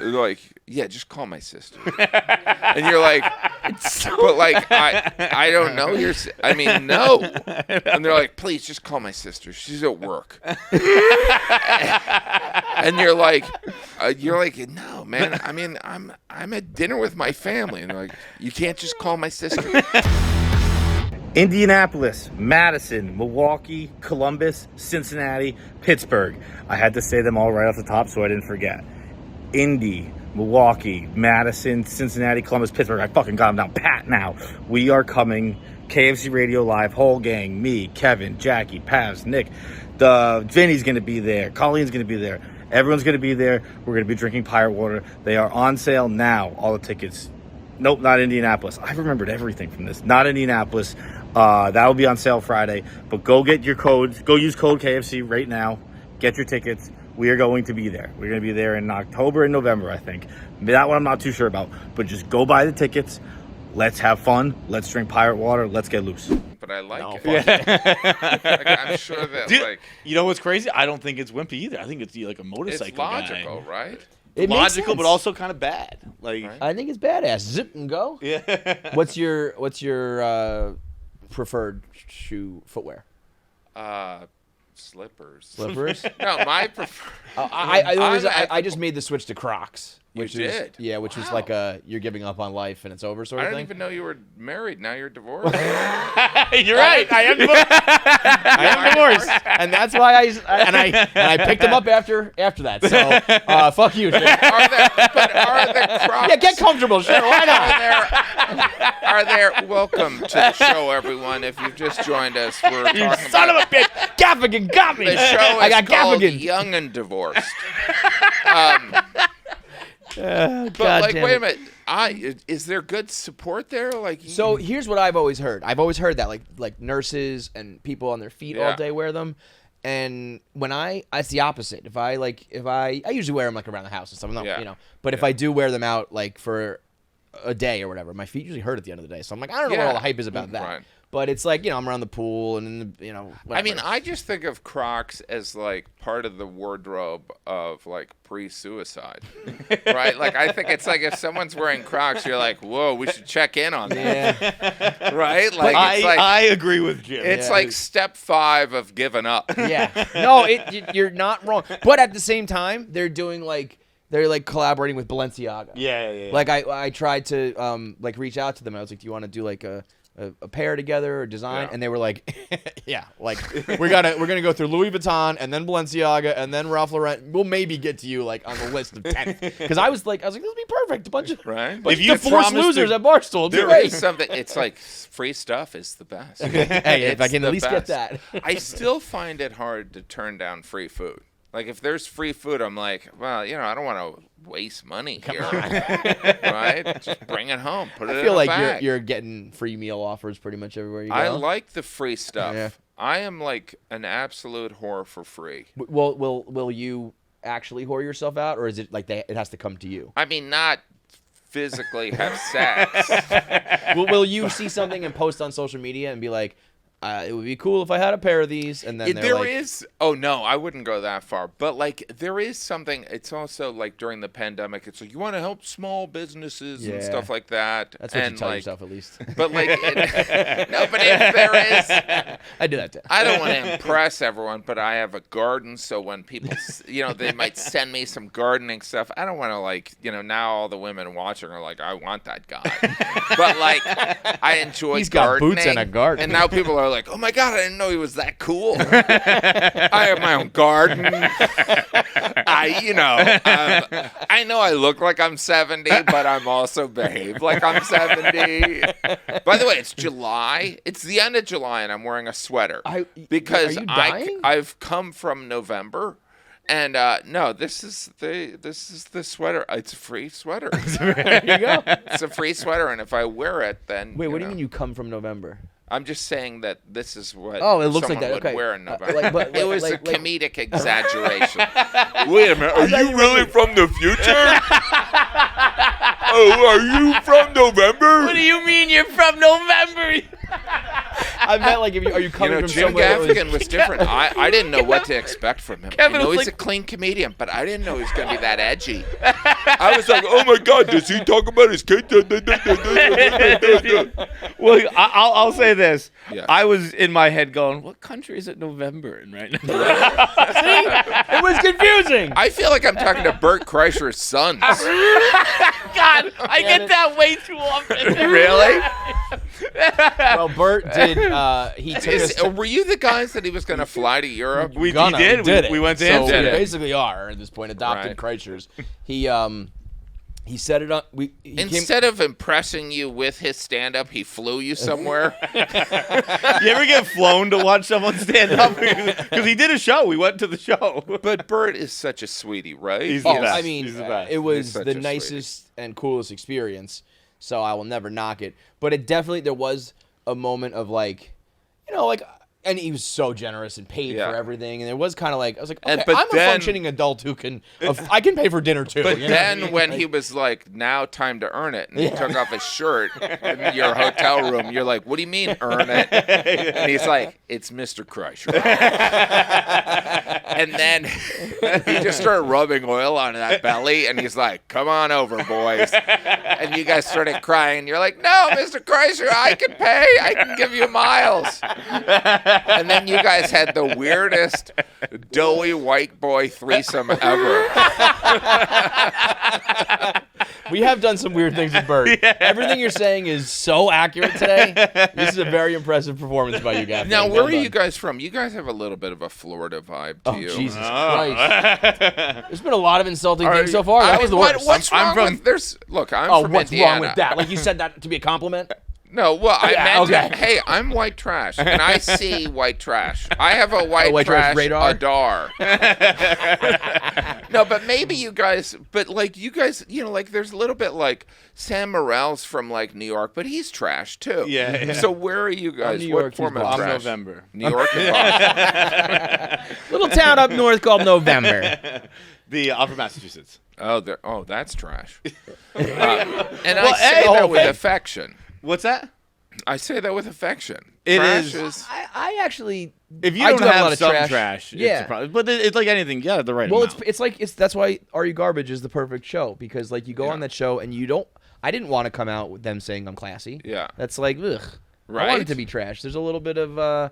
like, yeah, just call my sister. And you're like, but like, I don't know your. I mean, no. And they're like, please, just call my sister. She's at work. And you're like, no, man. I mean, I'm at dinner with my family, and they're like, you can't just call my sister. Indianapolis, Madison, Milwaukee, Columbus, Cincinnati, Pittsburgh. I had to say them all right off the top so I didn't forget. Indy, Milwaukee, Madison, Cincinnati, Columbus, Pittsburgh. I fucking got them down pat now. We are coming. KFC Radio Live, whole gang. Me, Kevin, Jackie, Paz, Nick. Vinny's going to be there. Colleen's going to be there. Everyone's going to be there. We're going to be drinking pirate water. They are on sale now. All the tickets. Nope, not Indianapolis. I remembered everything from this. Not Indianapolis. That will be on sale Friday. But go get your codes. Go use code KFC right now. Get your tickets. We are going to be there. We're going to be there in October and November, I think. That one I'm not too sure about. But just go buy the tickets. Let's have fun. Let's drink pirate water. Let's get loose. But I like it. Yeah. Like, I'm sure that, Dude, you know what's crazy? I don't think it's wimpy either. I think it's like a motorcycle it's logical, guy. Right? It Logical, but also kind of bad. Like, Right. I think it's badass. Zip and go. Yeah. What's your preferred footwear? Slippers. Slippers? No, my preferred. I just made the switch to Crocs. Which You is, did? Yeah, which is like you're giving up on life and it's over sort I of didn't thing. even know you were married. Now you're divorced. You're right. I am divorced. I am divorced, and that's why I picked him up after that. So fuck you, Jim. Are the Crocs? Yeah, get comfortable, sure. Why not? Are there? Welcome to the show, everyone. If you've just joined us, we're talking Son about of a bitch! Gaffigan got me. the show. I Is got called Gaffigan. Young and Divorced. But God like, damn wait a it. minute. Is there good support there? Like, So here's what I've always heard. I've always heard that like nurses and people on their feet all Yeah. day wear them. And when it's the opposite. If I usually wear them like around the house and stuff. I'm not, Yeah. But if I do wear them out like for a day or whatever, my feet usually hurt at the end of the day. So I'm like, I don't know what all the hype is about that. Right. But it's like, I'm around the pool and whatever. I mean, I just think of Crocs as like part of the wardrobe of like pre-suicide, right? Like, I think it's like if someone's wearing Crocs, you're like, whoa, we should check in on that, Yeah. right? Like, it's like I agree with Jim. it's like step 5 of giving up. Yeah. No, you're not wrong. But at the same time, they're collaborating with Balenciaga. Yeah. Like I tried to reach out to them. I was like, do you want to do like a pair together or design? Yeah. And they were like, yeah, like we're gonna go through Louis Vuitton and then Balenciaga and then Ralph Lauren. We'll maybe get to you like on the list of 10. Because I was like, this would be perfect. A bunch of Right? bunch If you of divorced promised losers to- at Barstool. There Great. is something. It's like free stuff is the best. Hey, if I It's can the at least get best. that. I still find it hard to turn down free food. Like, if there's free food, I'm like, well, I don't want to waste money here. Right? Just bring it home. Put it in I feel a like bag. you're getting free meal offers pretty much everywhere you go. I like the free stuff. Yeah. I am like an absolute whore for free. Will you actually whore yourself out, or is it like it has to come to you? I mean, not physically have sex. Will you see something and post on social media and be like, it would be cool if I had a pair of these, and then There is. Oh no, I wouldn't go that far. But like, there is something. It's also like during the pandemic. It's like you want to help small businesses and stuff like that. That's what and you tell like, yourself at least. But like, no. But if there is, I do that too. I don't want to impress everyone, but I have a garden. So when people, they might send me some gardening stuff. I don't want to like, now all the women watching are like, I want that guy. But like, I enjoy He's got gardening. boots and a garden. And now people are like, oh my God, I didn't know he was that cool. I have my own garden. I know I look like I'm 70, but I'm also behave like I'm 70. By the way, it's July. It's the end of July, and I'm wearing a sweater because are you dying? I've come from November. And no, this is the sweater. It's a free sweater. There you go. It's a free sweater, and if I wear it, then Wait, what do you mean you come from November? I'm just saying that this is what Oh, it looks like someone that. would Okay. wear in November. It it was like- a comedic exaggeration. Wait a minute, are you really from the future? Oh, are you from November? What do you mean you're from November? I meant like, are you coming from Jim somewhere? Gaffigan was different. I didn't know what to expect from him. Kevin I know was he's like- a clean comedian, but I didn't know he was going to be that edgy. I was like, oh my God, does he talk about his kid? Well, I'll say this. Yeah. I was in my head going, what country is it November in right now? It was confusing. I feel like I'm talking to Bert Kreischer's sons. God, I get that way too often. Really? Well, Bert did. He took us. Were you the guys that he was going to fly to Europe? We Gonna, did. We did it. We went to so Amsterdam. we basically are at this point adopted Right. Kreischers. He set it up. Instead of impressing you with his stand-up, he flew you somewhere. You ever get flown to watch someone stand up? Because he did a show. We went to the show. But Bert is such a sweetie, right? He's Oh, the best. I mean, He's the best. it was He's such the a sweetie. nicest and coolest experience, so I will never knock it. But it definitely, there was a moment of like, and he was so generous and paid Yeah. for everything, and it was kind of like, I was like, okay, And- but I'm a then- functioning adult who can, I can pay for dinner too. But you know what I then mean? when Like, he was like, now time to earn it, and he took off his shirt in your hotel room, you're like, what do you mean earn it? And he's like, it's Mr. Kreischer. And then he just started rubbing oil on that belly, and he's like, come on over, boys. And you guys started crying. You're like, no, Mr. Kreischer, I can pay. I can give you miles. And then you guys had the weirdest doughy white boy threesome ever. we have done some weird things with Bert. Everything you're saying is so accurate today. This is a very impressive performance by you guys. Now, Well where are done. you guys from? You guys have a little bit of a Florida vibe to Oh, you. Jesus Christ. There's been a lot of insulting things so far. I That mean, was the worst. What's I'm wrong from- with there's? Look, I'm Oh, from what's Indiana. wrong with that? Like you said that to be a compliment? No, well, I Yeah, meant, okay. hey, I'm white trash, and I see white trash. I have a white, white trash radar? radar. No, but maybe you guys, like there's a little bit like Sam Morrill's from like New York, but he's trash too. Yeah. So where are you guys? New What York, form he's of I'm trash? November. New York and Boston. Little town up north called November. The Upper Massachusetts. Oh, that's trash. And I Well, say hey, that oh, with hey. affection. What's that? I say that with affection. It Trash is- I actually. If you I don't do have a have lot of some trash. trash, Yeah. it's a problem. But it's like anything. You got the right Well, amount. it's like that's why Are You Garbage is the perfect show because like you go on that show and you don't. I didn't want to come out with them saying I'm classy. Yeah. That's like ugh. I want Right? it to be trash. There's a little bit of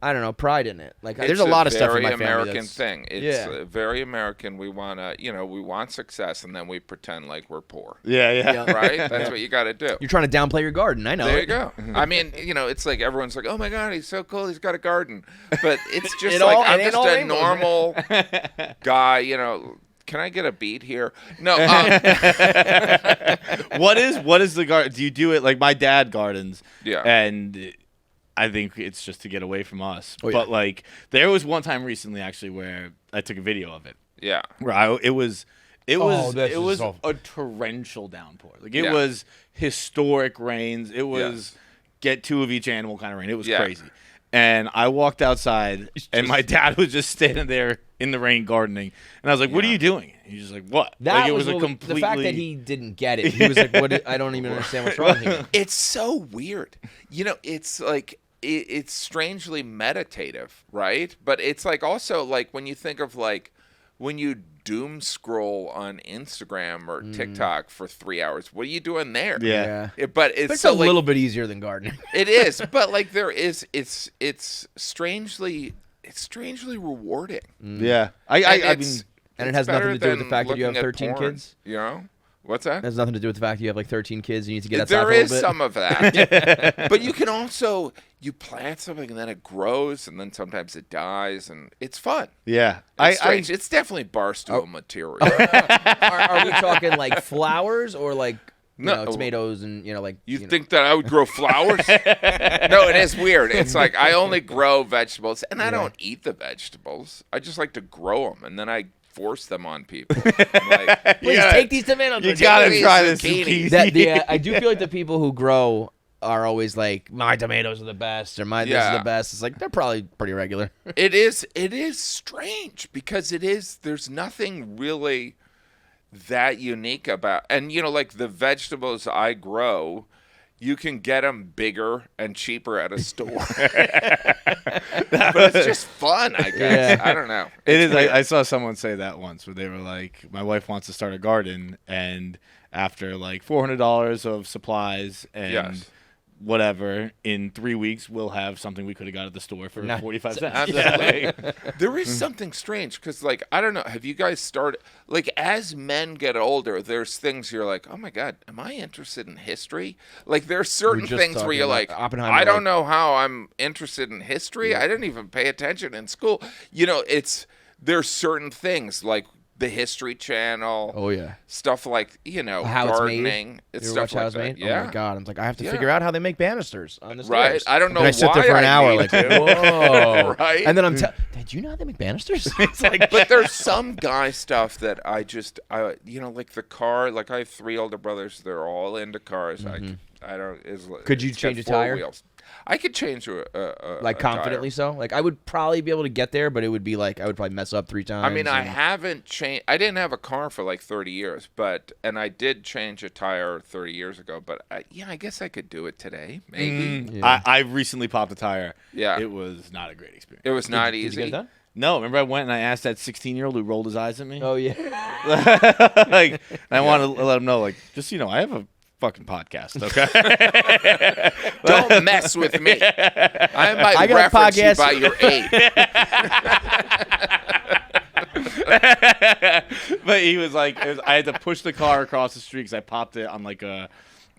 I don't know, pride in it. Like there's It's a lot of stuff in my very family American that's thing. It's Yeah. very American. We want to, we want success, and then we pretend like we're poor. yeah. Right? That's what you got to do. You're trying to downplay your garden. I know. There it. you go. I mean, it's like everyone's like, "Oh my God, he's so cool. He's got a garden," but it's just It like all- I'm it ain't just all a rainbows, normal guy. Can I get a beat here? No. What is the garden? Do you do it like my dad gardens? Yeah. And I think it's just to get away from us. Oh, yeah. But like there was one time recently actually where I took a video of it. Yeah. Where it was that's it was just a torrential downpour. Like it Yeah. was historic rains. It was get two of each animal kind of rain. It was Yeah. crazy. And I walked outside, and my dad was just standing there in the rain gardening. And I was like, "What are you doing?" And he's just like, "What?" That like, it was was a what- completely the fact that he didn't get it. He was like, "What? I don't even understand what's wrong here." It's so weird. It's like it's strangely meditative, right? But it's like also like when you think of like when you doom scroll on Instagram or TikTok for 3 hours, what are you doing there? Yeah. But it's But it's so a like, little bit easier than gardening. It is, but like there is, it's strangely rewarding. Yeah. I And mean, And it it's has nothing better to do with the than fact that you have looking at 13 porn, kids. What's that? It has nothing to do with the fact that you have like 13 kids and you need to get outside There for a is little bit. some of that, but you can also you plant something and then it grows and then sometimes it dies and it's fun. yeah. It's strange. It's definitely Barstool material. Are we talking like flowers or like No. tomatoes and like You think that I would grow flowers? No, it is weird. It's like I only grow vegetables, and I don't eat the vegetables. I just like to grow them, and then I force them on people. I'm like, please gotta- take these tomatoes. You gotta these try this zucchini. zucchini. I do feel like the people who grow are always like my tomatoes are the best or my this is Yeah. the best. It's like they're probably pretty regular. It is strange because there's nothing really that unique about, and like the vegetables I grow, you can get them bigger and cheaper at a store. But it's just fun, I guess. I don't know. It is. I saw someone say that once where they were like, my wife wants to start a garden, and after like $400 of supplies and whatever, in 3 weeks we'll have something we could have got at the store for 45 cents. Absolutely. There is something strange because, like, I don't know, have you guys started, like, as men get older, there's things you're like, oh my God, am I interested in history? Like, there's certain things where you're like, I don't know how I'm interested in history. I didn't even pay attention in school. You know, there's certain things like the History Channel. Oh yeah, stuff like, you know, how gardening. It's stuff how like it's that. made? Yeah. Oh my God, I'm like, I have to figure out how they make banisters on the Right. stairs. I don't know and why I sit there for an hour like, whoa. Right. And then I'm did you know how they make banisters? It's like, but there's some guy stuff that I you know, like the car. Like I have 3 older brothers. They're all into cars. I don't. Could you it's change got a 4 tire? Wheels. I could change a like confidently tire. so. Like I would probably be able to get there, but it would be like I would probably mess up 3 times. I mean, I haven't changed. I didn't have a car for like 30 years, and I did change a tire 30 years ago. But I guess I could do it today, maybe. I recently popped a tire. Yeah. It was not a great experience. It was not Did easy. you get it done? No, remember I went and I asked that 16-year-old who rolled his eyes at me? Oh yeah. Like, I want to let him know, like, just, you know, I have a fucking podcast, okay? Don't mess with me. I might got a reference you podcast. by your age. But he was like, I had to push the car across the street because I popped it on like a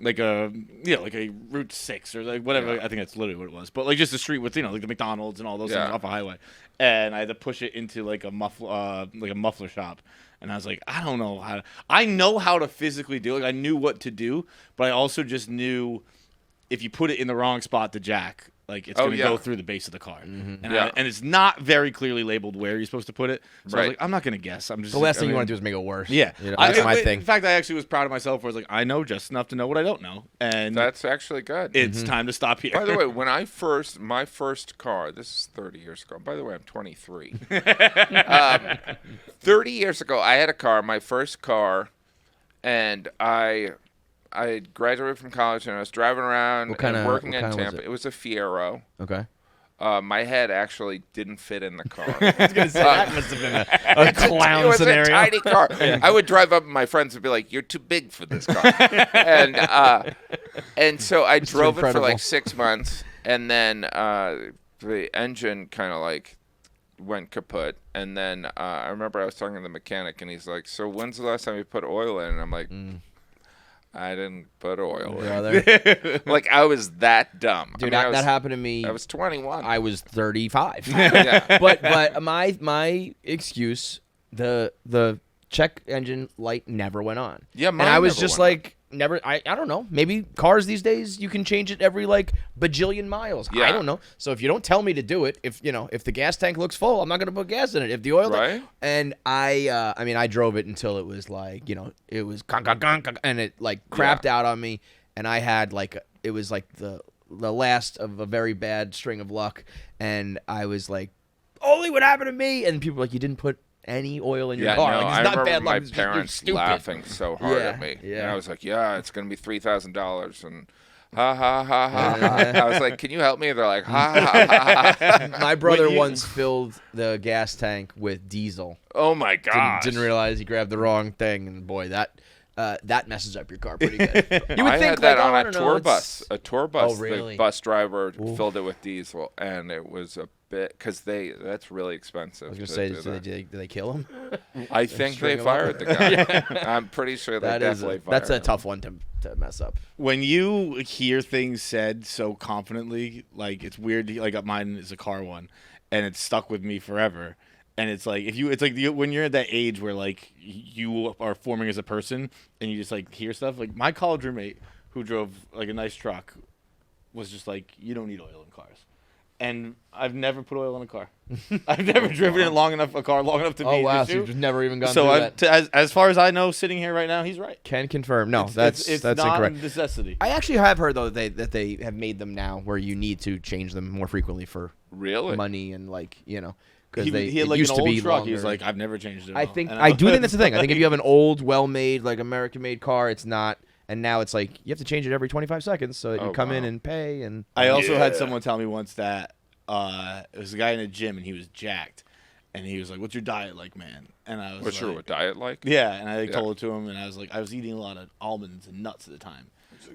Route 6 or like whatever. I think that's literally what it was. But like just the street with, you know, like the McDonald's and all those things off a highway. And I had to push it into like a muffler shop. And I was like, I don't know how to. I know how to physically do it. Like, I knew what to do, but I also just knew if you put it in the wrong spot to jack, like it's going to go through the base of the car. And it's not very clearly labeled where you're supposed to put it. So I was like, I'm not going to guess. I'm just The last thing you want to do is make it worse. Yeah, You know, that's my thing. In fact, I actually was proud of myself. Where I was like, I know just enough to know what I don't know, and That's actually good. it's time to stop here. By the way, when my first car, this is 30 years ago. By the way, I'm 23. 30 years ago, I had a car, my first car, and I graduated from college and I was driving around and working in Tampa. It was a Fiero. Okay. My head actually didn't fit in the car. I was gonna say that must have been a clown It was scenario. a tiny car. I would drive up and my friends would be like, "You're too big for this car," and so I drove it for like 6 months, and then the engine kind of like went kaput. And then I remember I was talking to the mechanic, and he's like, "So when's the last time you put oil in?" And I'm like, I didn't put oil in. Like, I was that dumb. Dude, I mean, that happened to me. I was 21. I was 35. Yeah. But my excuse, the check engine light never went on. Yeah, and mine I was never just went like, I don't know. Maybe cars these days you can change it every like bajillion miles. Yeah. I don't know. So if you don't tell me to do it, if the gas tank looks full, I'm not gonna put gas in it. If the oil, Right. And I drove it until it was like, it was and it like crapped out on me, and I had like it was like the last of a very bad string of luck, and I was like, only what happened to me, and people were like, you didn't put any oil in your car. No, Like, it's I not remember bad luck. my It's just, you're parents stupid. laughing so hard at me. Yeah. And I was like, yeah, it's going to be $3,000. And ha, ha, ha, ha, ha. I was like, can you help me? They're like, ha, ha, ha, ha. My brother once filled the gas tank with diesel. Oh, my God. Didn't realize he grabbed the wrong thing, and boy, that messes up your car pretty good. You would I think had that like, on I a don't know, tour it's- bus. A tour bus. Oh, really? The bus driver filled it with diesel, and it was a bit because that's really expensive. I was gonna say, did they kill him? I think they string him fired the guy. I'm pretty sure they definitely fired that's a him. tough one to mess up. When you hear things said so confidently, like it's weird. Like mine is a car one, and it's stuck with me forever. And it's like when you're at that age where like you are forming as a person, and you just like hear stuff. Like my college roommate who drove like a nice truck was just like, you don't need oil in cars. And I've never put oil in a car. I've never driven it a car long enough to be Oh an wow, issue. so you've just never even gone So through that. as far as I know, sitting here right now, he's right. Can confirm. No, It's that's not incorrect. a necessity. I actually have heard though that they have made them now where you need to change them more frequently for Really? money and like because He had it like used an to old be truck. longer. He was like, I've never changed it. I do think that's the thing. I think if you have an old, well-made, like American-made car, it's not And now it's like you have to change it every 25 seconds so that you come in wow. and pay. And I also had someone tell me once that it was a guy in a gym and he was jacked, and he was like, "What's your diet like, man?" And I was What's like, your diet like? Yeah, and I told it to him, and I was like, I was eating a lot of almonds and nuts at the time,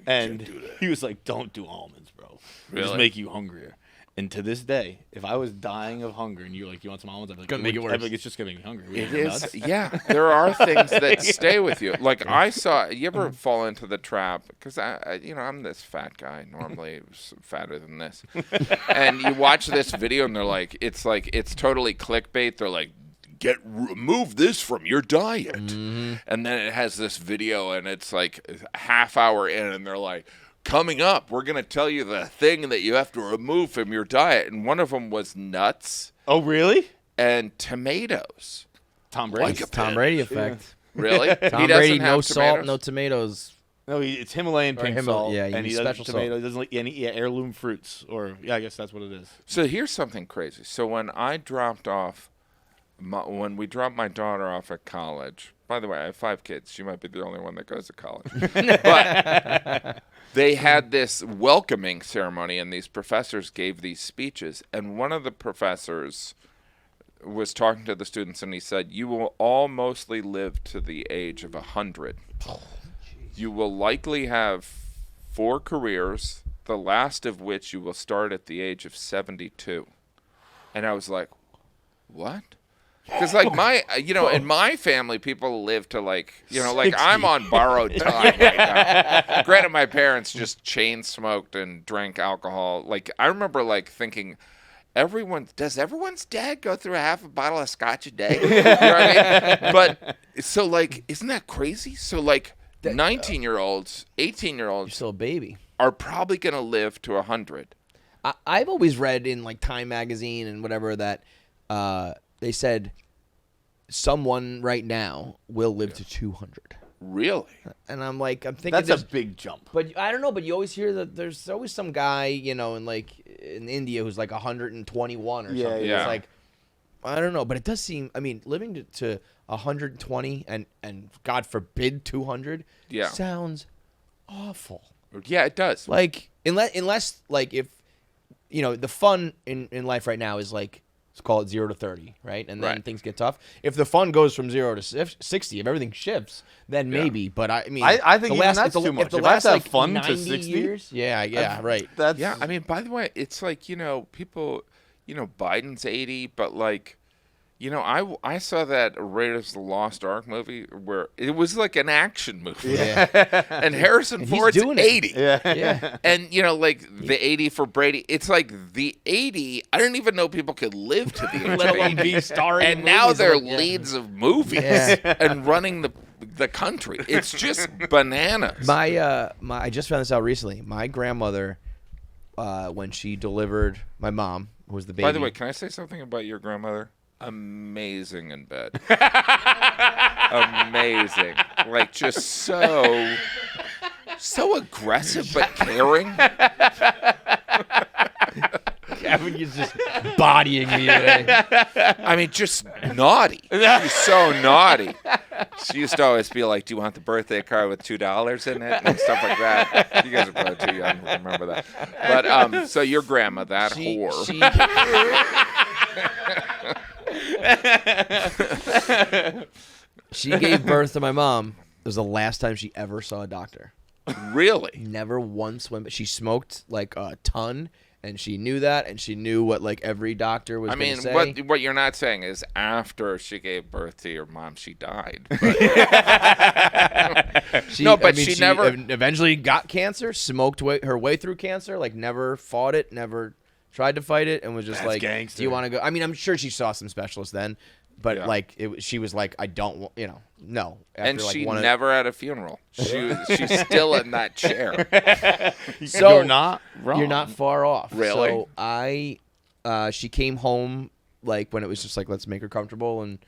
and he was like, "Don't do almonds, bro. It'll just make you hungrier." And to this day, if I was dying of hunger and you're like, "You want some almonds?" I'd be like, Gonna make it worse. I'd be like, "It's just gonna make me hungry." It is, yeah. There are things that stay with you. Like I saw. You ever fall into the trap? Because I'm this fat guy. Normally, fatter than this. And you watch this video, and they're like, it's totally clickbait. They're like, remove this from your diet, and then it has this video, and it's like a half hour in, and they're like, coming up, we're going to tell you the thing that you have to remove from your diet. And one of them was nuts. Oh, really? And tomatoes. Tom Brady. Tom Brady effect. Really? Tom Brady, no salt, no tomatoes. No, it's Himalayan pink salt. Yeah, and he does special tomato. salt. He doesn't like any heirloom fruits, or I guess that's what it is. So here's something crazy. So when I dropped off, when we dropped my daughter off at college, by the way, I have 5 kids. She might be the only one that goes to college. But they had this welcoming ceremony, and these professors gave these speeches. And one of the professors was talking to the students, and he said, "You will all mostly live to the age of 100. You will likely have 4 careers, the last of which you will start at the age of 72. And I was like, what? Because, like, in my family, people live to, like, like, I'm on borrowed time right now. Granted, my parents just chain smoked and drank alcohol. Like, I remember, like, thinking, does everyone's dad go through half a bottle of scotch a day? You know what I mean? But, so, like, isn't that crazy? So, like, 19-year-olds, 18-year-olds. You're still a baby. Are probably going to live to 100. I've always read in, like, Time magazine and whatever that they said someone right now will live to 200. Really? And I'm thinking That's a big jump. But I don't know. But you always hear that there's always some guy, in India who's like 121 or something. Yeah. It's like, I don't know. But it does seem. I mean, living to 120 and God forbid 200. Yeah. Sounds awful. Yeah, it does. Like unless like if the fun in life right now is like. Let's call it 0 to 30, right? And then things get tough. If the fun goes from 0 to 60, if everything shifts, then maybe. But I mean, I think that's too much. If the if I have last to have like fun 90 to 60, years, right. Yeah, I mean, by the way, it's like, people, Biden's 80, but like, I saw that Raiders of the Lost Ark movie where it was like an action movie. Yeah. And Harrison Ford's doing it. 80. Yeah. And, like the 80 for Brady, it's like the 80, I didn't even know people could live to the age Let of alone 80. be starring in And now movies they're like- yeah. leads of movies and running the country. It's just bananas. I just found this out recently. My grandmother, when she delivered my mom, who was the baby. By the way, can I say something about your grandmother? Amazing in bed. Amazing. Like, just so aggressive but caring. Gavin is just bodying me today. I mean, just naughty. She's so naughty. She used to always be like, "Do you want the birthday card with $2 in it?" and stuff like that. You guys are probably too young to remember that. But so your grandma, that whore. She gave birth to my mom. It was the last time she ever saw a doctor. Really? Never once went. But she smoked like a ton, and she knew that, and she knew what like every doctor was. I mean, say. what you're not saying is after she gave birth to your mom, she died. But she never eventually got cancer. Smoked her way through cancer. Like never fought it. Never tried to fight it, and was just like, gangster. "Do you want to go?" I mean, I'm sure she saw some specialists then, but Yeah. she was like, "I don't want," no. And she never had a funeral. She's still in that chair. So you're not wrong. You're not far off. Really? So she came home like when it was just like, let's make her comfortable, and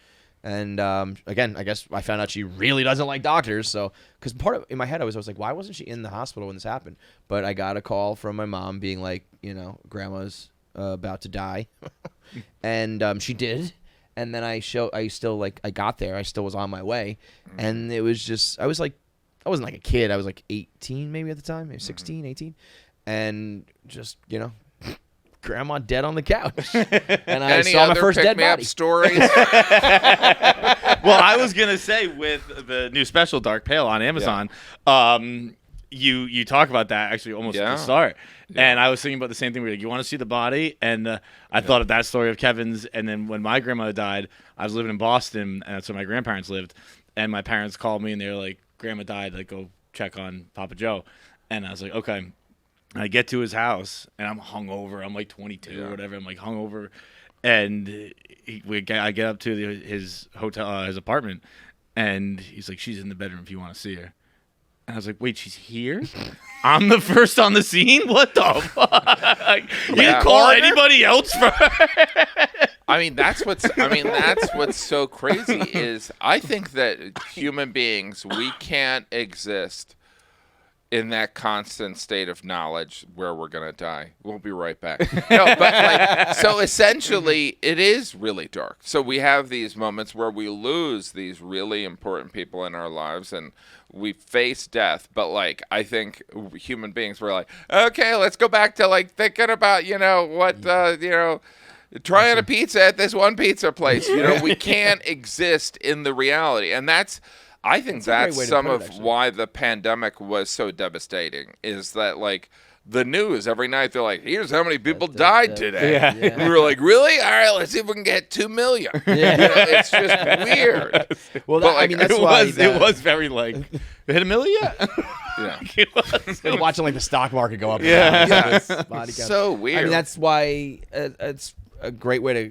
again, I guess I found out she really doesn't like doctors. So because in my head I was like, why wasn't she in the hospital when this happened? But I got a call from my mom being like, grandma's about to die, and she did. And then I got there. I still was on my way, and it was just I was like I wasn't like a kid. I was like 18 maybe at the time, maybe 16, 18. And just, grandma dead on the couch. And I saw my first dead body. Stories? Well, I was gonna say with the new special Dark Pale on Amazon, you talk about that actually almost at the start, and I was thinking about the same thing. We're like, you want to see the body, and I thought of that story of Kevin's, and then when my grandmother died, I was living in Boston, and that's where my grandparents lived, and my parents called me and they were like, "Grandma died, like go check on Papa Joe," and I was like, "Okay." I get to his house, and I'm hungover. I'm like 22 or whatever. I'm like hungover, and I get up to his hotel, his apartment, and he's like, "She's in the bedroom if you want to see her." And I was like, "Wait, she's here? I'm the first on the scene? What the fuck? You didn't call anybody else for her?" That's what's so crazy is I think that human beings, we can't exist in that constant state of knowledge where we're going to die. We'll be right back. No, but so essentially it is really dark. So we have these moments where we lose these really important people in our lives and we face death. But I think human beings were like, okay, let's go back to thinking about, trying a pizza at this one pizza place. We can't exist in the reality. And I think that's some of why the pandemic was so devastating, is that the news every night, they're like, here's how many people died today. Yeah. We were like, really? All right, let's see if we can get 2 million. It's just weird. Well, that's why it was very it hit 1 million yet? Yeah. Watching the stock market go up. Yeah. So weird. That's why it's a great way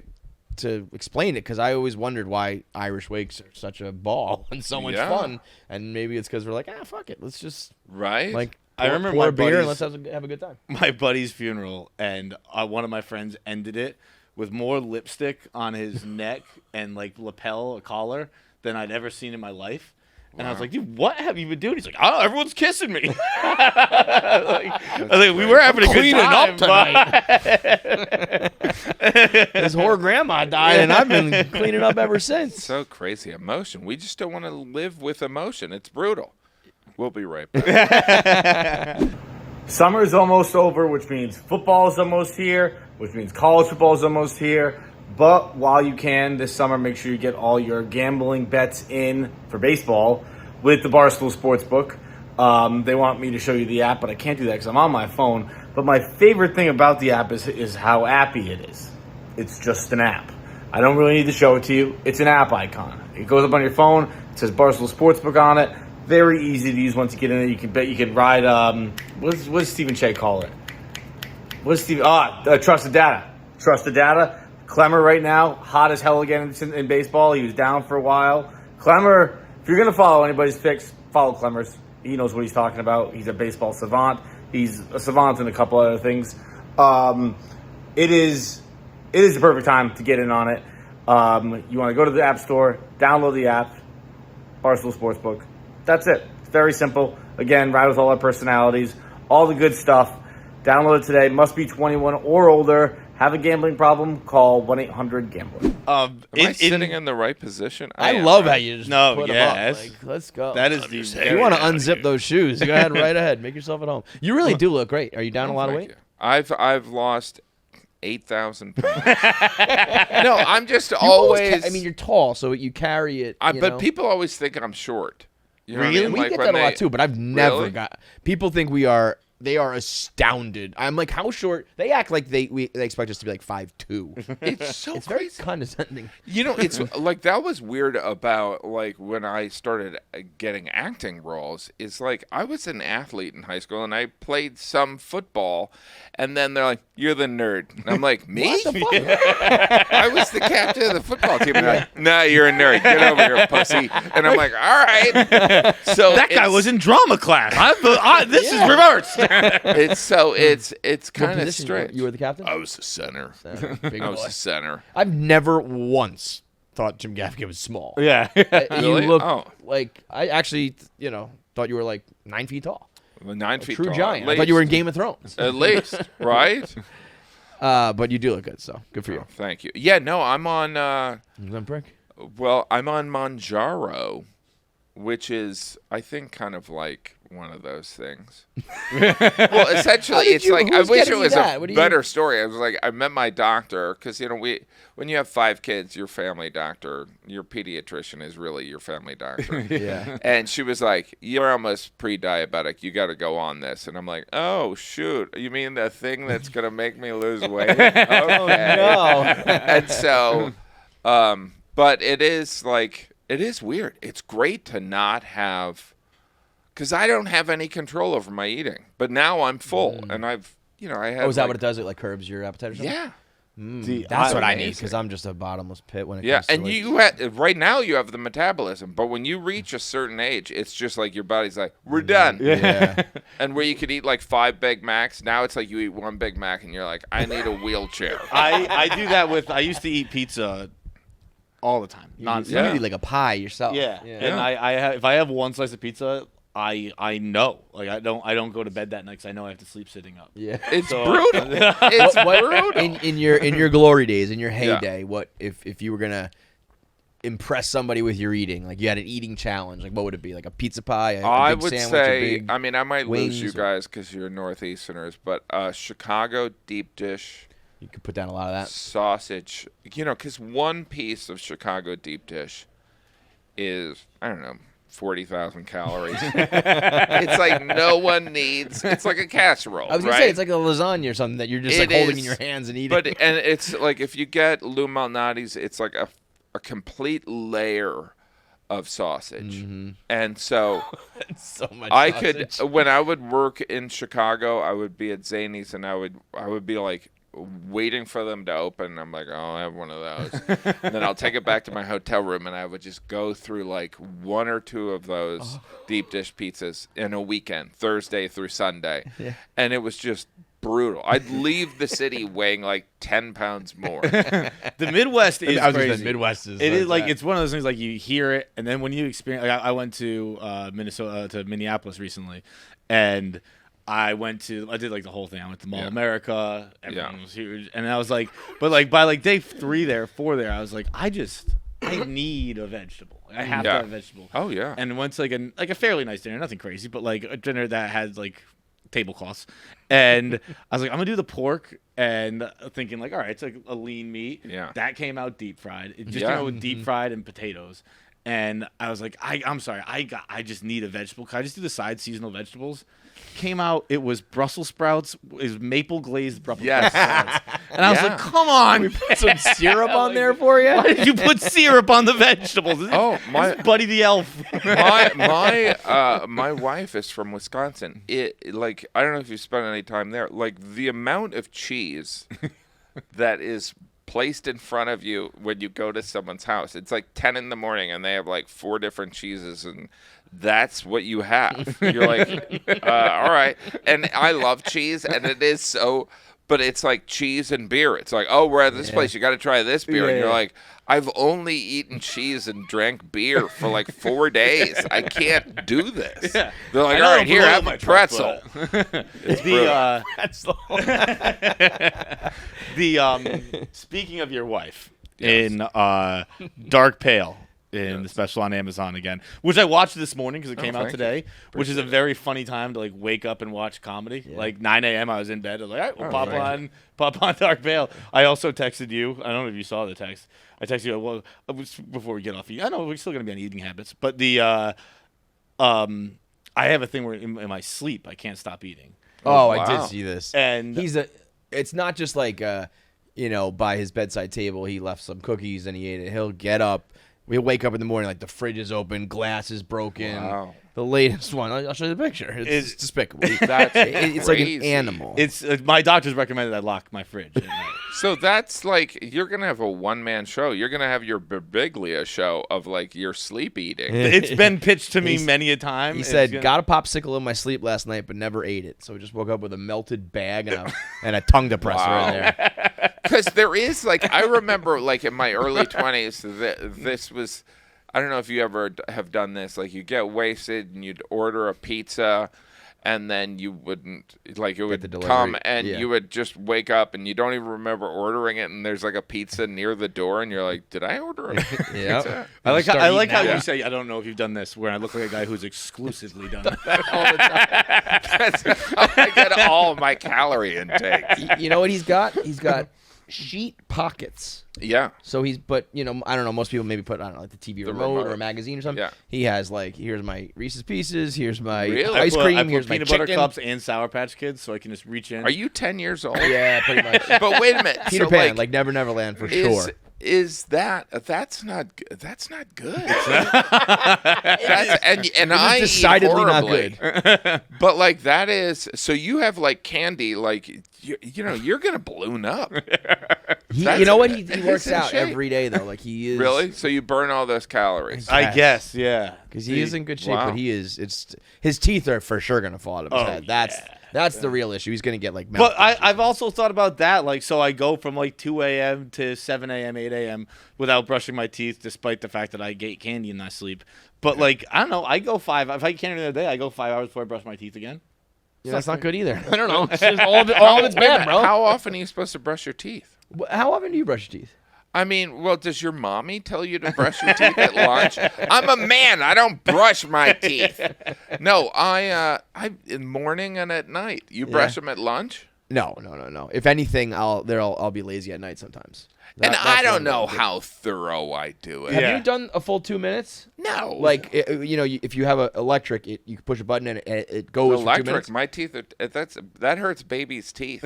to explain it, because I always wondered why Irish wakes are such a ball and so much fun, and maybe it's because we're like, fuck it, let's just I remember pour a beer and let's have a good time. My buddy's funeral, and one of my friends ended it with more lipstick on his neck and lapel, a collar, than I'd ever seen in my life. And I was like, dude, what have you been doing? He's like, oh, everyone's kissing me. We were having a good time. This whore grandma died, and I've been cleaning up ever since. So crazy. Emotion. We just don't want to live with emotion. It's brutal. We'll be right back. Summer's almost over, which means football's almost here, which means college football's almost here. But while you can this summer, make sure you get all your gambling bets in for baseball with the Barstool Sports book. They want me to show you the app, but I can't do that because I'm on my phone. But my favorite thing about the app is how appy it is. It's just an app. I don't really need to show it to you. It's an app icon. It goes up on your phone. It says Barstool Sportsbook on it. Very easy to use once you get in there. You can bet. You can ride. What does Stephen Shea call it? Trusted data. Trusted data. Clemmer right now, hot as hell again in baseball. He was down for a while. Clemmer, if you're going to follow anybody's picks, follow Clemmer's. He knows what he's talking about. He's a baseball savant. He's a savant in a couple other things. It is the perfect time to get in on it. You want to go to the App Store, download the app, Barstool Sportsbook. That's it. It's very simple. Again, ride with all our personalities, all the good stuff. Download it today. Must be 21 or older. Have a gambling problem? Call 1-800-GAMBLER. Am I sitting in the right position? I love how you just put them up. Let's go. That is if you want to unzip those shoes, go ahead, right ahead. Make yourself at home. You really do look great. Are you down a lot of weight? I've lost 8,000 pounds. No, I'm just always. You're tall, so you carry it. But people always think I'm short. You know really? what I mean? We get that a lot too, but I've never got. People think they are astounded. I'm like, how short? They act like they expect us to be 5'2". It's very condescending. It's that was weird about when I started getting acting roles. It's I was an athlete in high school and I played some football, and then they're like, "You're the nerd." And I'm like, "Me? What the fuck? I was the captain of the football team." And they're like, "Nah, you're a nerd. Get over here, pussy." And I'm like, "All right." So that guy was in drama class. This is reversed. It's kind of strange. You were the captain? I was the center. Big I was boy. the center. I've never once thought Jim Gaffigan was small. Yeah. Really? You look like I actually, thought you were 9 feet tall. 9 feet True tall. giant. I thought you were in Game of Thrones. At least, right? But you do look good, so good for you. Thank you. Yeah, no, I'm on. Ozempic? Well, I'm on Manjaro, which is, I think, kind of like one of those things. Well, essentially, it's like, I wish it was a better story. I was like, I met my doctor, because, when you have 5 kids, your family doctor, your pediatrician is really your family doctor. Yeah. And she was like, you're almost pre-diabetic. You got to go on this. And I'm like, oh, shoot. You mean the thing that's going to make me lose weight? Okay. Oh, no. And so, but it is weird. It's great to not have, because I don't have any control over my eating. But now I'm full, and I have. Oh, is that what it does? It like curbs your appetite or something? Yeah. That's what I need, because I'm just a bottomless pit when it comes to and right now you have the metabolism, but when you reach a certain age, it's just like your body's like, we're done. Yeah. And where you could eat like 5 Big Macs, now it's like you eat 1 Big Mac and you're like, I need a wheelchair. I do that I used to eat pizza all the time. You eat like a pie yourself. Yeah. And if I have one slice of pizza, I know, like I don't go to bed that night because I know I have to sleep sitting up. Yeah, it's brutal. It's brutal. In your glory days, in your heyday, what if you were gonna impress somebody with your eating? Like you had an eating challenge. Like what would it be? Like a pizza pie? I big would sandwich, say. I mean, I might lose you wings, guys because you're Northeasterners, but Chicago deep dish. You could put down a lot of that sausage. Because one piece of Chicago deep dish is, I don't know, 40,000 calories. It's like no one needs. It's like a casserole. I was gonna say it's like a lasagna or something that you're just holding in your hands and eating. And it's like if you get Lou Malnati's, it's like a complete layer of sausage. And so, so much. Sausage. When I would work in Chicago, I would be at Zany's and I would be like waiting for them to open. I'm like, oh, I have one of those. And then I'll take it back to my hotel room and I would just go through like 1 or 2 of those deep dish pizzas in a weekend, Thursday through Sunday. Yeah. And it was just brutal. I'd leave the city weighing like 10 pounds more. The Midwest is crazy. The Midwest is. It is like it's one of those things like you hear it and then when you experience. Like I went to Minneapolis recently, and I did like the whole thing. I went to Mall of America. Everyone was huge. And I was like, but like by like day 4 there, I was like, I need a vegetable. I have to have a vegetable. Oh yeah. And went to like a fairly nice dinner, nothing crazy, but like a dinner that had like tablecloths. And I was like, I'm gonna do the pork, and thinking like, all right, it's like a lean meat. Yeah. That came out deep fried. It just came out with deep fried and potatoes. And I was like, I'm sorry, I just need a vegetable. Can I just do the side seasonal vegetables? Came out, it was Brussels sprouts, is maple glazed Brussels sprouts. And I was like, come on. We put some syrup on there for you? Why did you put syrup on the vegetables? My Buddy the Elf. my wife is from Wisconsin. I don't know if you spent any time there. Like the amount of cheese that is placed in front of you when you go to someone's house. It's like 10 in the morning and they have like 4 different cheeses and that's what you have. You're like, all right. And I love cheese and it is so, but it's like cheese and beer. It's like, oh, we're at this place. You got to try this beer. And you're like, I've only eaten cheese and drank beer for like 4 days. I can't do this. Yeah. They're like, all right, here, have a pretzel. It's pretzel. Speaking of your wife, in Dark Pale, in the special on Amazon again, which I watched this morning because it came out today, which is a very funny time to like wake up and watch comedy. Yeah. Like 9 a.m. I was in bed. I was like, all right, we'll pop on Dark Pale. I also texted you. I don't know if you saw the text. I texted you, well, before we get off. I know we're still going to be on eating habits, but I have a thing where in my sleep I can't stop eating. Oh, wow. I did see this. And it's not just like by his bedside table he left some cookies and he ate it. He'll get up. We'll wake up in the morning like the fridge is open, glass is broken. Wow. The latest one. I'll show you the picture. It's despicable. It's like an animal. It's my doctors recommended I lock my fridge at night. So that's like you're gonna have a one-man show. You're gonna have your Birbiglia show of like your sleep eating. It's been pitched to me many a time. He said, "Got a popsicle in my sleep last night, but never ate it. So I just woke up with a melted bag and a tongue depressor in there." Because there is like I remember like in my early 20s, this was. I don't know if you ever have done this. Like you get wasted and you'd order a pizza, and then you wouldn't like it the would delivery. come and Yeah. you would just wake up and you don't even remember ordering it, and there's like a pizza near the door, and you're like, did I order a pizza? Yep. I like Start how, I like eating how that. you say, I don't know if you've done this, where I look like a guy who's exclusively done that. All the time. That's how I get all my calorie intake. You know what he's got? He's got sheet pockets. Yeah. So but I don't know. Most people maybe put, I don't know, like the TV remote remote. or a magazine or something. Yeah. He has like, here's my Reese's Pieces, here's my Really? ice I cream, put here's my peanut chicken. butter cups and Sour Patch Kids, so I can just reach in. Are you 10 years old? Yeah, pretty much. But wait a minute. Peter so, Pan, like Never Never Land for sure. Is that's not good? That's, and I decidedly eat not horribly. But like that is so you have like candy like you're gonna balloon up. You know what? He He's works in out shape. every day though. Like he is Really? So you burn all those calories. I guess, yeah. because he is in good shape, Wow. but he is. It's his teeth are for sure gonna fall out of his head. That's the real issue. He's gonna get like. But mouth I've also thought about that. Like, so I go from like 2 a.m. to 7 a.m., 8 a.m. without brushing my teeth, despite the fact that I ate candy and I sleep. But like, I don't know. I go 5. If I eat candy the other day, I go 5 hours before I brush my teeth again. Yeah, that's not good either. I don't know. It's just all of it's bad, bro. How often are you supposed to brush your teeth? How often do you brush your teeth? I mean, well, does your mommy tell you to brush your teeth at lunch? I'm a man. I don't brush my teeth. No, I in morning and at night. You brush them at lunch? No. If anything, I'll be lazy at night sometimes. And That's I what don't I'm know gonna do. how thorough I do it. Have Yeah. you done a full 2 minutes? No. Like if you have an electric, you can push a button and it goes for 2 electric, minutes. my teeth are, that hurts baby's teeth.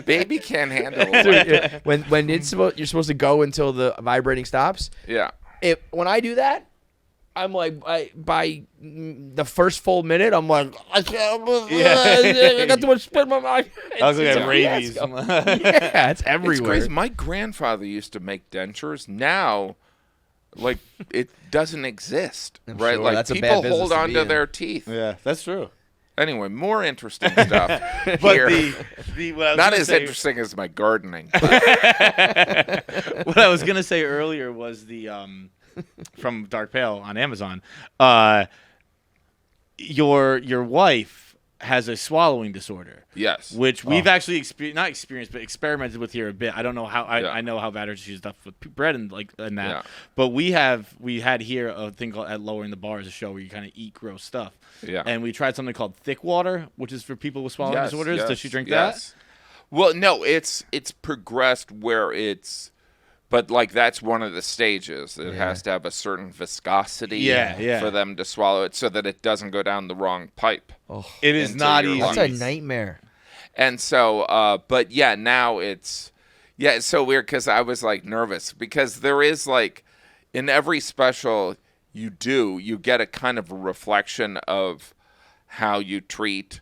Baby can't handle electric. When you're supposed to go until the vibrating stops. Yeah. When I do that, I'm like by the first full minute, I'm like I got too much spit in my mouth. I was It's like, a rabies. fiasco. Yeah, it's It's everywhere. crazy. My grandfather used to make dentures. Now, like, it doesn't exist, right? sure. Like, That's a bad people business hold to on be to in. their teeth. Yeah, that's true. Anyway, more interesting stuff But here. what I was Not gonna as say, interesting as my gardening. what I was gonna say earlier was the from Dark Pale on Amazon. Your wife has a swallowing disorder. Yes. Which we've actually not experienced, but experimented with here a bit. I don't know how Yeah. I know how bad her she's stuff with bread and like and that. Yeah. But we had here a thing called at Lowering the Bar, is a show where you kind of eat gross stuff. Yeah. And we tried something called thick water, which is for people with swallowing Yes, disorders. yes, Does she drink yes. Well, no, it's progressed where it's, but like that's one of the stages. It has to have a certain viscosity Yeah. for them to swallow it so that it doesn't go down the wrong pipe. that? It is Into not your easy. That's a nightmare. And so, but yeah, now it's so weird because I was like nervous because there is like in every special you get a kind of a reflection of how you treat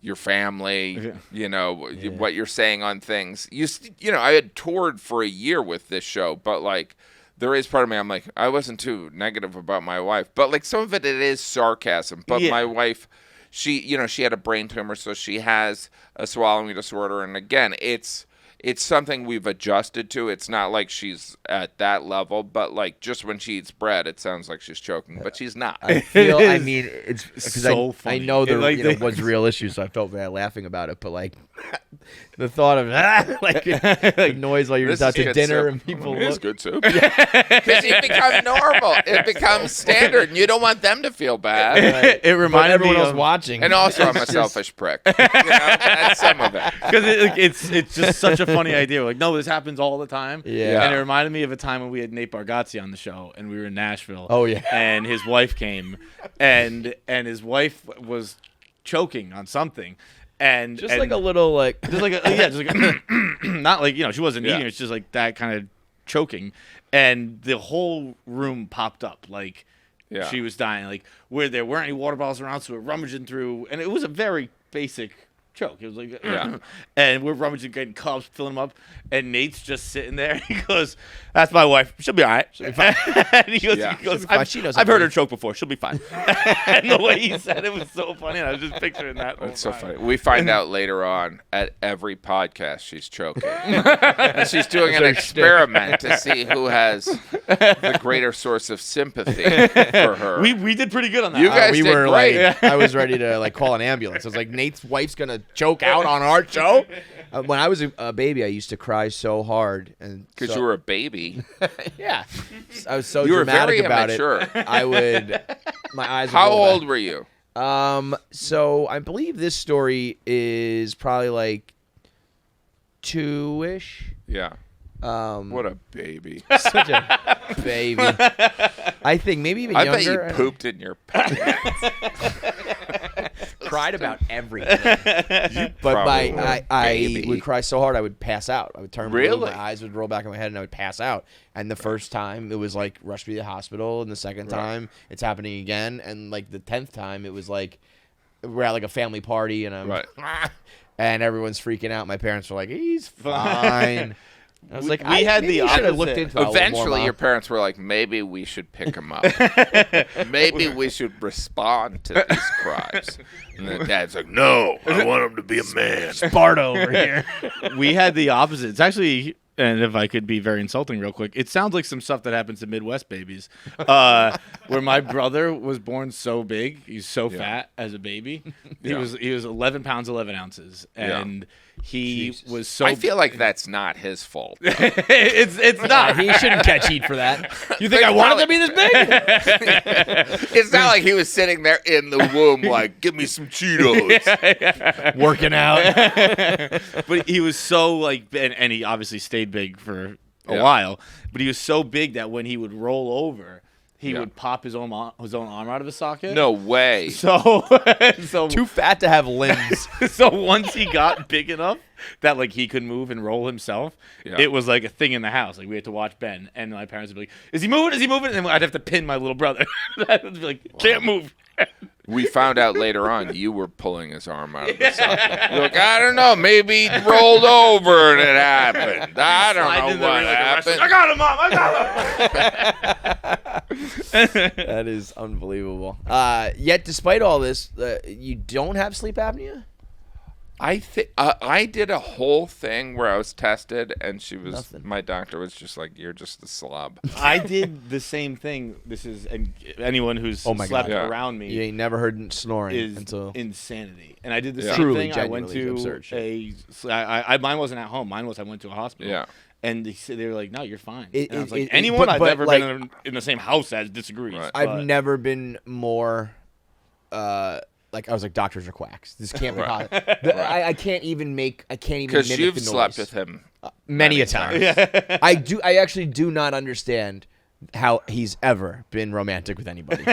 your family, what you're saying on things. I had toured for a year with this show, but like there is part of me, I'm like, I wasn't too negative about my wife, but like some of it is sarcasm. But my wife, she had a brain tumor, so she has a swallowing disorder. And again, it's something we've adjusted to. It's not like she's at that level, but like just when she eats bread, it sounds like she's choking, but she's not. I mean, it's because so I funny. know there Like, was real issues, so I felt bad laughing about it. But like the thought of like noise while you're This out is to good dinner soup. and people It is look. good soup. Because it becomes normal. It becomes standard, and you don't want them to feel bad. It But reminded everyone me else of, watching. And also, I'm a It's just- selfish prick. That's some of it. because it's just such a funny idea. We're like, no, this happens all the time. Yeah. And it reminded me of a time when we had Nate Bargatze on the show, and we were in Nashville. Oh, yeah. And his wife came, and his wife was choking on something, and Just like a little like. just like not like she wasn't eating. It's just like that kind of choking, and the whole room popped up like. Yeah. She was dying. Like, where there weren't any water bottles around, so we're rummaging through. And it was a very basic choke. He was like, Yeah. And we're rummaging, getting cups, filling them up, and Nate's just sitting there. He goes, "That's my wife. She'll be all right." She'll be fine. And he goes, Yeah. I've heard her choke before. She'll be fine. And the way he said it was so funny. And I was just picturing that. It's so funny. We find out later on at every podcast she's choking. And she's doing an experiment to see who has the greater source of sympathy for her. We did pretty good on that. You guys we did were great. like, I was ready to like call an ambulance. I was like, Nate's wife's gonna choke out on our show. When I was a baby, I used to cry so hard, and Because so, you were a baby. yeah, I was so You were dramatic very about immature. it. I would, my eyes. Would How roll back. old were you? So I believe this story is probably like 2-ish. Yeah. What a baby. Such a baby. I think maybe even I younger. bet you pooped in your pants. Cried about everything. But probably were a I baby. would cry so hard I would pass out. I would turn blue, Really? my eyes would roll back in my head, and I would pass out. And the first time it was like rush me to the hospital, and the second time it's happening again, and like the 10th time it was like we're at like a family party, and I'm Right. and everyone's freaking out. My parents were like, "He's fine." I was like, we had the should have looked opposite. into it a little more, Eventually, Mom. your parents were like, maybe we should pick him up. Maybe we should respond to these cries. And then Dad's like, no, I want him to be a man. Sparta over here. We had the opposite. It's actually, and if I could be very insulting real quick, it sounds like some stuff that happens to Midwest babies. Where my brother was born so big, he's so fat as a baby. He was 11 pounds 11 ounces, and he was so. I feel like that's not his fault. it's not. He shouldn't catch heat for that. You think I wanted to be this big? It's not like he was sitting there in the womb like, give me some Cheetos. Working out. But he was so like, and he obviously stayed big for a while. But he was so big that when he would roll over, he would pop his own arm out of his socket. No way. So Too fat to have limbs. so once he got big enough that like he could move and roll himself, it was like a thing in the house. Like we had to watch Ben, and my parents would be like, "Is he moving? Is he moving?" And then I'd have to pin my little brother. I'd be like, "Can't move." We found out later on you were pulling his arm out of the socket. You're like, I don't know, maybe he rolled over and it happened. I don't know what happened. I got him, Mom. I got him. That is unbelievable. Yet, despite all this, you don't have sleep apnea? I did a whole thing where I was tested, and Nothing. my doctor was just like, "You're just a slob." I did the same thing. This is, and anyone who's Oh my slept God. around me You ain't never heard snoring is until... insanity. And I did the Yeah. same Truly, thing. I went genuinely to absurd shit. mine wasn't at home. Mine was I went to a hospital. Yeah. And they were like, "No, you're fine." It- and I was it- like, it- "Anyone but- I've but, ever like- been in the same house as disagrees." Right. I've never been more... like I was like, doctors are quacks. This can't be Right. possible. I can't even make. I can't even Because mimic you've the noise. slept with him. many a time. I actually do not understand how he's ever been romantic with anybody,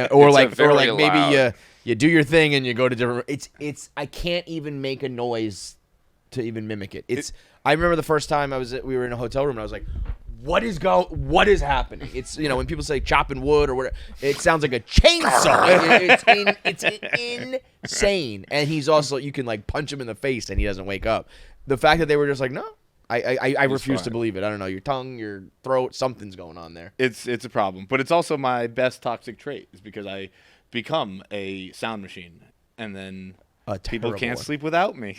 or It's very maybe loud. you do your thing and you go to different. It's I can't even make a noise to even mimic it. I remember the first time we were in a hotel room and I was like, what is happening? It's, when people say chopping wood or whatever, it sounds like a chainsaw. It's insane. And he's also, you can like punch him in the face and he doesn't wake up. The fact that they were just like, no, I refuse to believe it. I don't know, your tongue, your throat, something's going on there. It's a problem, but it's also my best toxic trait is because I become a sound machine, and then people can't sleep without me.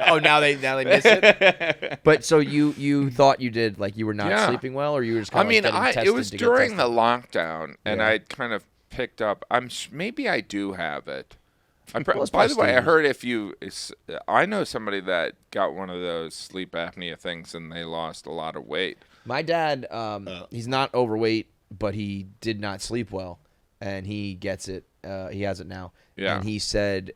Oh, now they miss it. But so you thought you did, like, you were not sleeping well, or you were just kind of it was during the lockdown, and I kind of picked up. Maybe I do have it. By the way, I heard I know somebody that got one of those sleep apnea things, and they lost a lot of weight. My dad, he's not overweight, but he did not sleep well, and he gets it. He has it now. Yeah. And he said,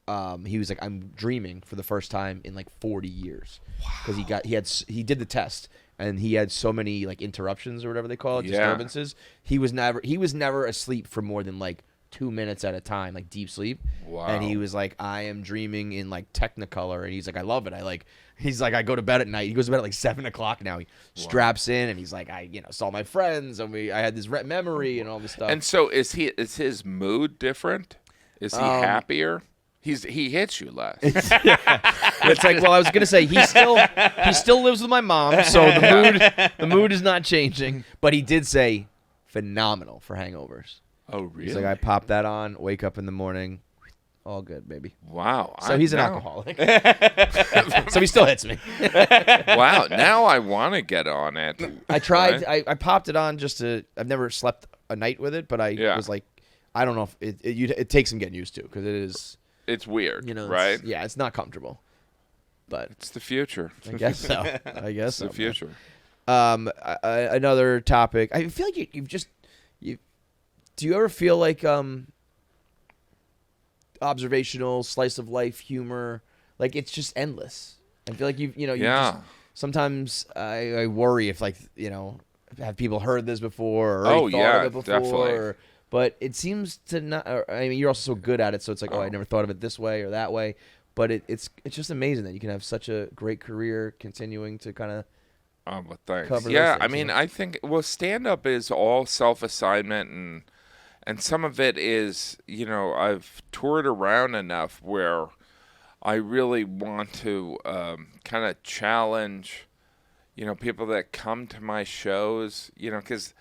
he was like, I'm dreaming for the first time in like 40 years. Because he did the test, and he had so many like interruptions or whatever they call it, disturbances. He was never asleep for more than like 2 minutes at a time, like deep sleep. Wow. And he was like, I am dreaming in like Technicolor, and he's like, I love it. He's like, I go to bed at night. He goes to bed at like 7 o'clock now. He straps in, and he's like, I saw my friends, and I had this memory and all this stuff. And so is his mood different? Is he happier? He hits you less. It's like, well, I was gonna say he still lives with my mom, so the mood is not changing. But he did say phenomenal for hangovers. Oh, really? He's like, I pop that on, wake up in the morning, all good, baby. Wow. So he's an alcoholic. So he still hits me. Wow. Now I want to get on it. I tried. Right? I popped it on just to. I've never slept a night with it, but I was like, I don't know if it takes some getting used to because it is. It's weird, You know, right? It's not comfortable. But It's the future. I guess so. It's the future. Another topic. I feel like you've just. Do you ever feel like observational slice of life humor, like it's just endless? I feel like you just, sometimes I worry if have people heard this before or already thought of it before, definitely. But it seems to not. I mean, you're also so good at it, so it's like, I never thought of it this way or that way. But it's just amazing that you can have such a great career continuing to kind of. Well, thanks. Cover Yeah, those things, I mean, I think stand-up is all self-assignment, and some of it is, I've toured around enough where I really want to kind of challenge, people that come to my shows, because,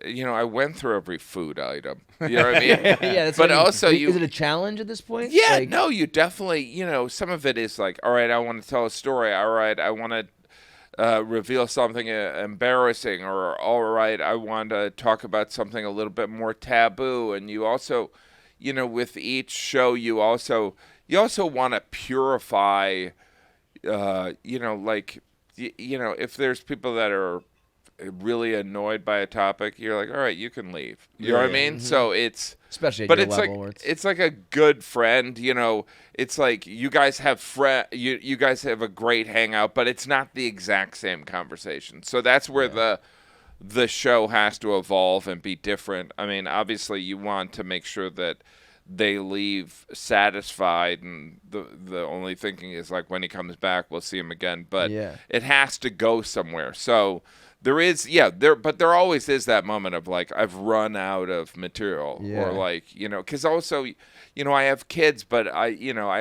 I went through every food item. You know what I mean? Yeah, that's but what I mean. also Is it a challenge at this point? Yeah, no, you definitely, some of it is like, all right, I want to tell a story. All right, I want to reveal something embarrassing, or all right, I want to talk about something a little bit more taboo. And you also, with each show, you also want to purify, if there's people that are really annoyed by a topic, you're like, all right, you can leave. You know what I mean? Mm-hmm. So it's especially at but your it's level like it's like a good friend. It's like you guys have you guys have a great hangout, but it's not the exact same conversation. So that's where the show has to evolve and be different. I mean, obviously, you want to make sure that they leave satisfied, and the only thinking is like, when he comes back, we'll see him again. But it has to go somewhere. So. There is, but there always is that moment of like, I've run out of material, or like, because also, I have kids, but I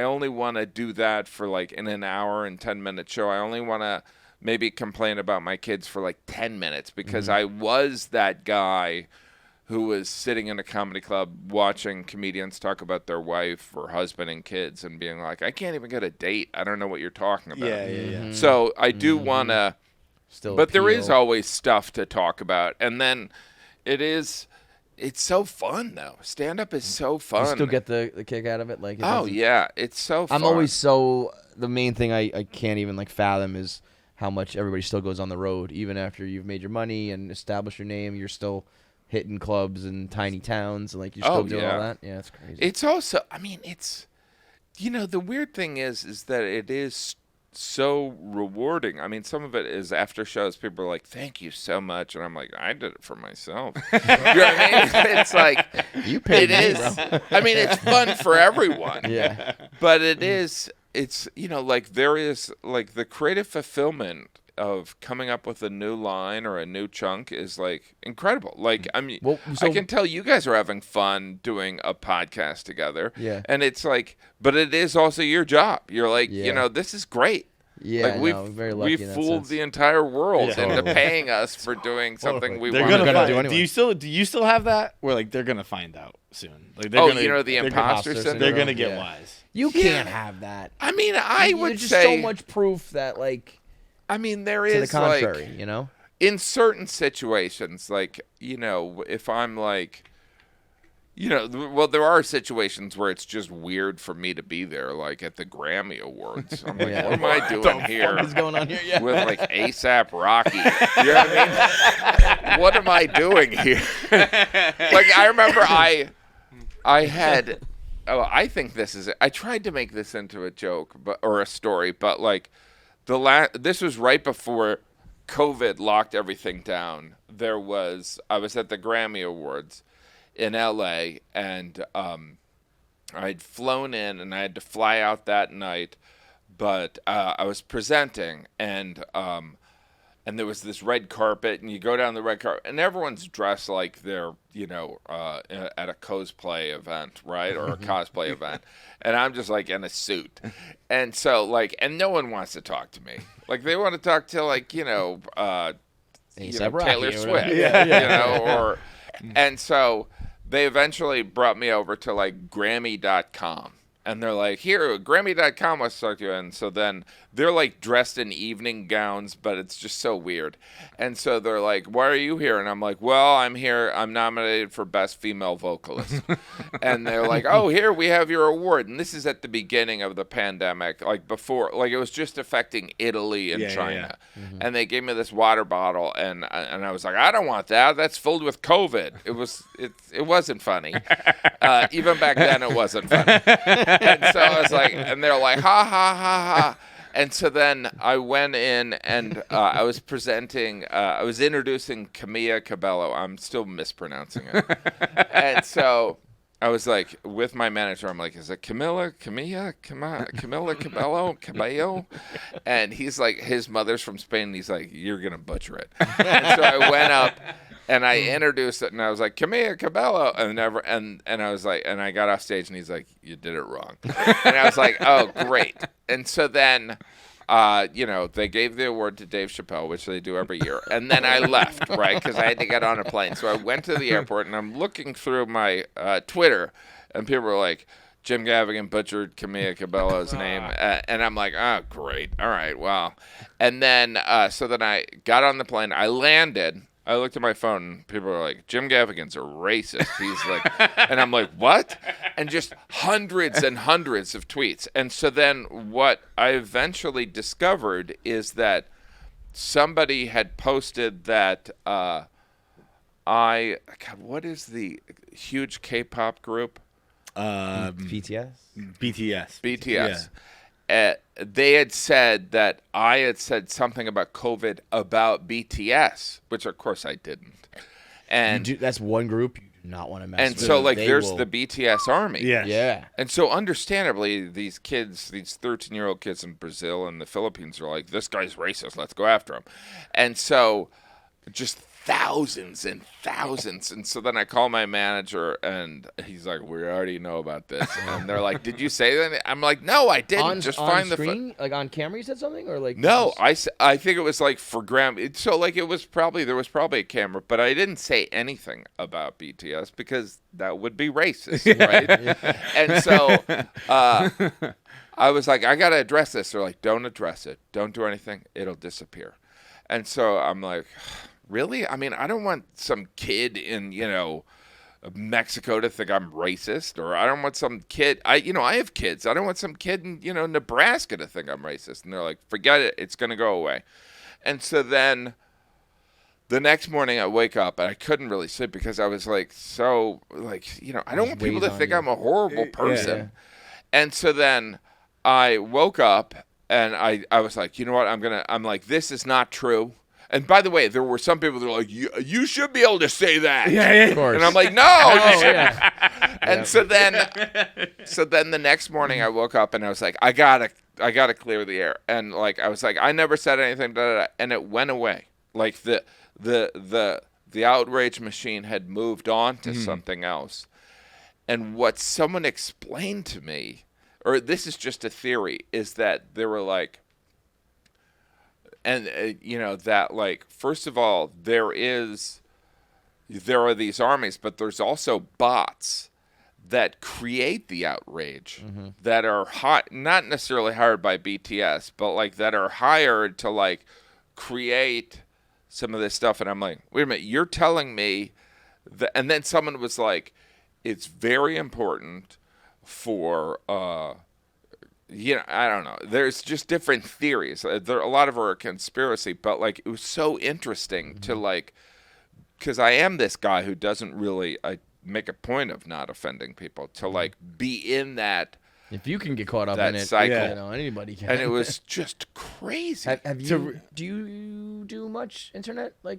only want to do that for like in an hour and 10-minute show. I only want to maybe complain about my kids for like 10 minutes because I was that guy who was sitting in a comedy club watching comedians talk about their wife or husband and kids and being like, I can't even get a date. I don't know what you're talking about. Yeah. So I do want to. But there is always stuff to talk about. And then it's so fun, though. Stand-up is so fun. You still get the kick out of it? Like, it's so fun. I'm always the main thing I can't even fathom is how much everybody still goes on the road. Even after you've made your money and established your name, you're still hitting clubs in tiny towns. And you're still doing all that. Yeah, it's crazy. It's also, I mean, it's, the weird thing is that it is so rewarding. I mean, some of it is after shows, people are like, thank you so much, and I'm like, I did it for myself. You know what I mean? It's like, you paid me, bro. I mean, it's fun for everyone. Yeah. But it's there is like the creative fulfillment of coming up with a new line or a new chunk is like incredible. Like, I mean, I can tell you guys are having fun doing a podcast together. Yeah. And it's like, but it is also your job. You're like, this is great. Yeah, like very lucky. We've fooled the entire world into paying us for doing something we want to do. Anyway. Do you still have that? Where like they're gonna find out soon? Like the imposter syndrome. They're gonna get wise. You can't have that. I mean, I would There's say just so much proof that I mean, there to is the contrary, in certain situations, like, if I'm like, there are situations where it's just weird for me to be there, like at the Grammy Awards. I'm like, what am I doing here? What is going on here? Yeah. With like A$AP Rocky. You know what I mean? What am I doing here? Like, I remember I had, I think this is it. I tried to make this into a joke, or a story, but like, this was right before COVID locked everything down. I was at the Grammy Awards in LA, and I'd flown in and I had to fly out that night, but I was presenting, and and there was this red carpet, and you go down the red carpet, and everyone's dressed like they're, at a cosplay event, right, or a cosplay event, and I'm just like in a suit, and so like, and no one wants to talk to me, like they want to talk to like Taylor Swift, or, and so they eventually brought me over to like Grammy.com. And they're like, here, Grammy.com wants to talk to you. And so then they're like dressed in evening gowns, but it's just so weird. And so they're like, why are you here? And I'm like, well, I'm here. I'm nominated for Best Female Vocalist. And they're like, oh, here, we have your award. And this is at the beginning of the pandemic, like before, like it was just affecting Italy and China. Yeah. Mm-hmm. And they gave me this water bottle. And I was like, I don't want that. That's filled with COVID. It wasn't funny. Even back then, it wasn't funny. And so I was like, and they're like, ha, ha, ha, ha. And so then I went in and I was introducing Camilla Cabello. I'm still mispronouncing it. And so I was like, with my manager, I'm like, is it Camilla Cabello? And he's like, his mother's from Spain. And he's like, you're going to butcher it. And so I went up. And I introduced it, and I was like, Camilla Cabello, and I was like, and I got off stage, and he's like, you did it wrong, and I was like, oh, great. And so then, they gave the award to Dave Chappelle, which they do every year, and then I left, right, because I had to get on a plane. So I went to the airport, and I'm looking through my Twitter, and people were like, Jim Gaffigan butchered Camilla Cabello's name, and I'm like, oh, great, all right, well, and then so then I got on the plane, I landed. I looked at my phone, and people were like, Jim Gaffigan's a racist. He's like, and I'm like, what? And just hundreds and hundreds of tweets. And so then what I eventually discovered is that somebody had posted that what is the huge K-pop group? BTS? BTS. Yeah. They had said that I had said something about COVID about BTS, which of course I didn't. And that's one group you do not want to mess with. And so like there's the BTS army. Yeah. And so understandably, these 13-year-old kids in Brazil and the Philippines are like, this guy's racist, let's go after him. And so just thousands and thousands. And so then I call my manager, and he's like, we already know about this. And they're like, did you say that? I'm like, no, I didn't. Just find the screen? Like on camera you said something? Or like no, I think it was like for Graham. So like there was probably a camera, but I didn't say anything about BTS because that would be racist, right? And so I was like, I got to address this. They're like, don't address it. Don't do anything. It'll disappear. And so I'm like, really? I mean, I don't want some kid in, Mexico to think I'm racist, or I don't want some kid. I have kids. I don't want some kid in, Nebraska to think I'm racist. And they're like, forget it. It's going to go away. And so then the next morning I wake up and I couldn't really sleep because I was like, I don't want people to think I'm a horrible person. Yeah. And so then I woke up and I was like, you know what? I'm like, this is not true. And by the way, there were some people that were like, you should be able to say that. Yeah, of course. And I'm like, no, you shouldn't. And so then the next morning I woke up and I was like, I gotta clear the air. And like I was like, I never said anything, and it went away. Like the outrage machine had moved on to something else. And what someone explained to me, or this is just a theory, is that they were like, and that like, first of all, there are these armies, but there's also bots that create the outrage that are not necessarily hired by BTS, but like that are hired to like create some of this stuff. And I'm like, wait a minute, you're telling me that? And then someone was like, it's very important for I don't know. There's just different theories. A lot of them are conspiracy, but like it was so interesting to like, because I am this guy who doesn't really make a point of not offending people, to like be in that. If you can get caught up in it, cycle, anybody can. And it was just crazy. Have you? Do you do much internet, like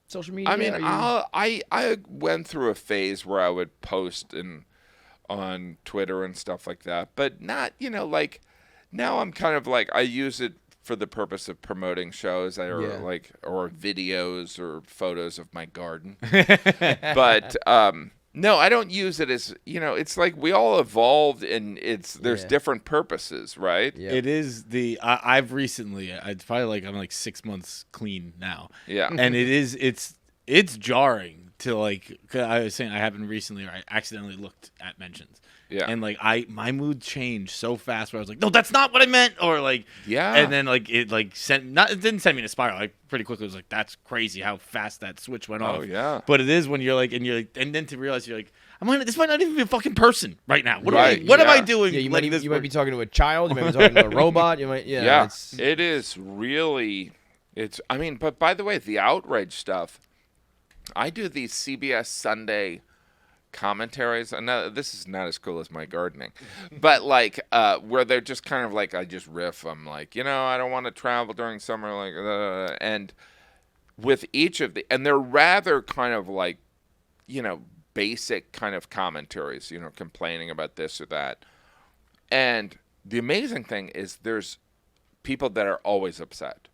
social media? I mean, I went through a phase where I would post on Twitter and stuff like that, but not, like now I'm kind of like, I use it for the purpose of promoting shows or Yeah. or videos or photos of my garden. But no, I don't use it as, it's like we all evolved and there's Yeah. different purposes, right? Yeah. It is I've recently, it's probably I'm 6 months clean now. Yeah. And it's jarring to 'cause I was saying I happened recently, or I accidentally looked at mentions. Yeah. And my mood changed so fast where I was like, no, that's not what I meant. Or Yeah. And then it it didn't send me in a spiral. I pretty quickly was like, that's crazy how fast that switch went off. Oh, yeah. But it is when you're and then to realize you're like, this might not even be a fucking person right now. What Right, am I yeah. doing? Yeah, you letting this might work? be talking to a child. You might be talking to a robot. You might, Yeah, It's, it is really. But by the way, the outrage stuff. I do these CBS Sunday commentaries. And this is not as cool as my gardening, but where they're just kind of I just riff. I'm like, I don't want to travel during summer, and with each of and they're rather kind of basic kind of commentaries, complaining about this or that. And the amazing thing is there's people that are always upset.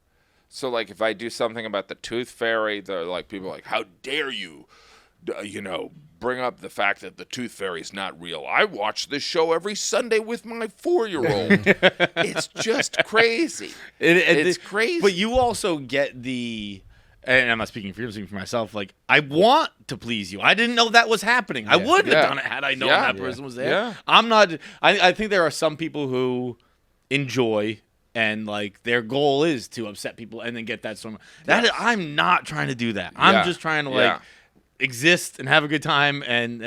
So, if I do something about the tooth fairy, they're people are like, how dare you, bring up the fact that the tooth fairy is not real. I watch this show every Sunday with my 4-year-old. It's just crazy. It's crazy. But you also get and I'm not speaking for you, I'm speaking for myself, I want to please you. I didn't know that was happening. I wouldn't have done it had I known that person was there. Yeah. I'm not, I think there are some people who enjoy and their goal is to upset people and then get that sort of I'm not trying to do that. I'm just trying to exist and have a good time and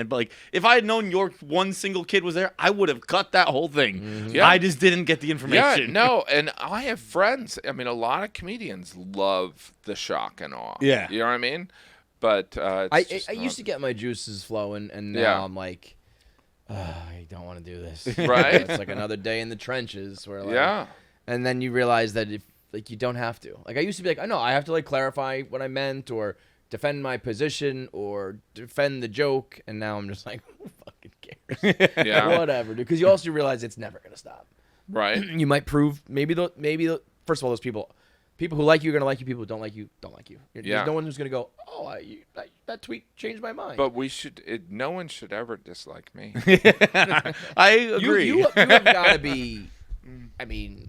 if I had known your one single kid was there, I would have cut that whole thing. Mm-hmm. Yeah. I just didn't get the information. Yeah, no, and I have friends. I mean, a lot of comedians love the shock and awe. Yeah. You know what I mean? But I used to get my juices flowing, and now I'm like, I don't want to do this. Right? It's like another day in the trenches where yeah. And then you realize that if you don't have to. I used to be I know I have to clarify what I meant or defend my position or defend the joke, and now I'm just who fucking cares? Yeah. Whatever, dude. Because you also realize it's never gonna stop. Right. You might prove maybe first of all, those people who like you are gonna like you. People who don't like you don't like you. There's no one who's gonna go, oh, that tweet changed my mind. But no one should ever dislike me. I agree. You have got to be,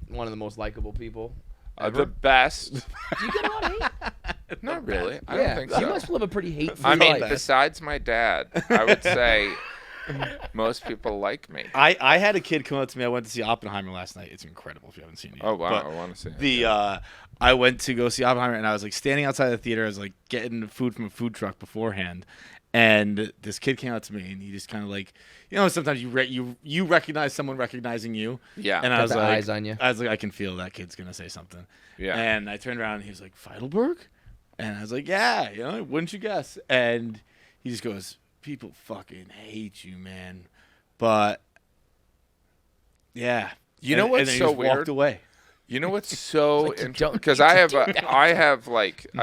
one of the most likable people. The best. Do you get a lot of hate? Not really. I don't think so. You must live a pretty hateful I mean, life. besides my dad, I would say most people like me. I had a kid come up to me. I went to see Oppenheimer last night. It's incredible if you haven't seen it yet. Oh, wow. But I want to see it. I went to go see Oppenheimer, and I was standing outside the theater. I was getting food from a food truck beforehand, and this kid came out to me, and he just kind of sometimes you recognize someone recognizing you. Yeah. And I was the like, eyes on you. I was like, I can feel that kid's gonna say something. Yeah. And I turned around, and he was like, Feitelberg, and I was like, yeah, wouldn't you guess? And he just goes, people fucking hate you, man. But yeah, You know and what's then he so just weird? Walked away. You know what's so Like, you don't because need I to have do that. I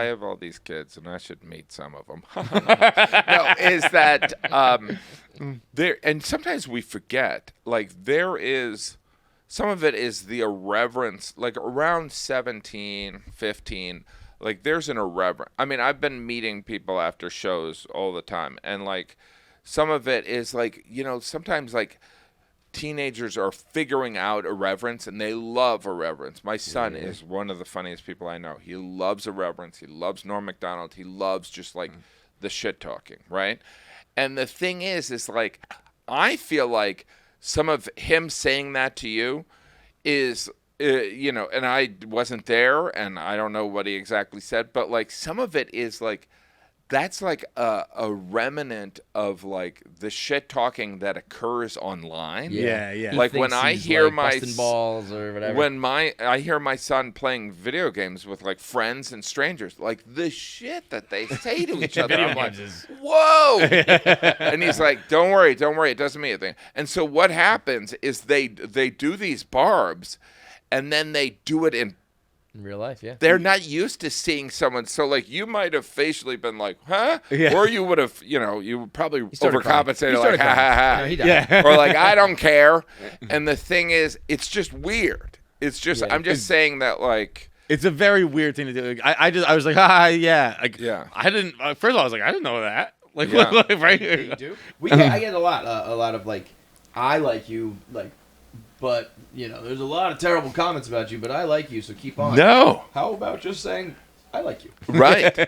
have all these kids and I should meet some of them. No, is that there? And sometimes we forget. There is some of it is the irreverence. Around 17, 15, there's an irreverent. I mean, I've been meeting people after shows all the time, and some of it is sometimes teenagers are figuring out irreverence, and they love irreverence. My son is one of the funniest people I know. He loves irreverence. He loves Norm Macdonald. He loves just the shit talking, right? And the thing is I feel like some of him saying that to you is, and I wasn't there, and I don't know what he exactly said, but some of it is that's a remnant of the shit talking that occurs online. Yeah. He Like, when thinks I he's, hear my busting balls or whatever. when I hear my son playing video games with friends and strangers, the shit that they say to each other, I'm like, whoa! And he's like, don't worry, it doesn't mean anything. And so what happens is they do these barbs, and then they do it in real life, yeah. they're not used to seeing someone. So, you might have facially been like, huh? Yeah. Or you would have, you would probably started crying. overcompensated, He started ha, ha, crying. ha. No, he died. Yeah. Or I don't care. And the thing is, it's just weird. It's just Yeah, I'm just saying that like It's a very weird thing to do. Like, I was like, yeah. Like, Yeah. I didn't. First of all, I was like, I didn't know that. Like, Yeah. right? You do? I get a lot of like, I like you, like, but there's a lot of terrible comments about you, but I like you, so keep on. no, How about just saying I like you? right?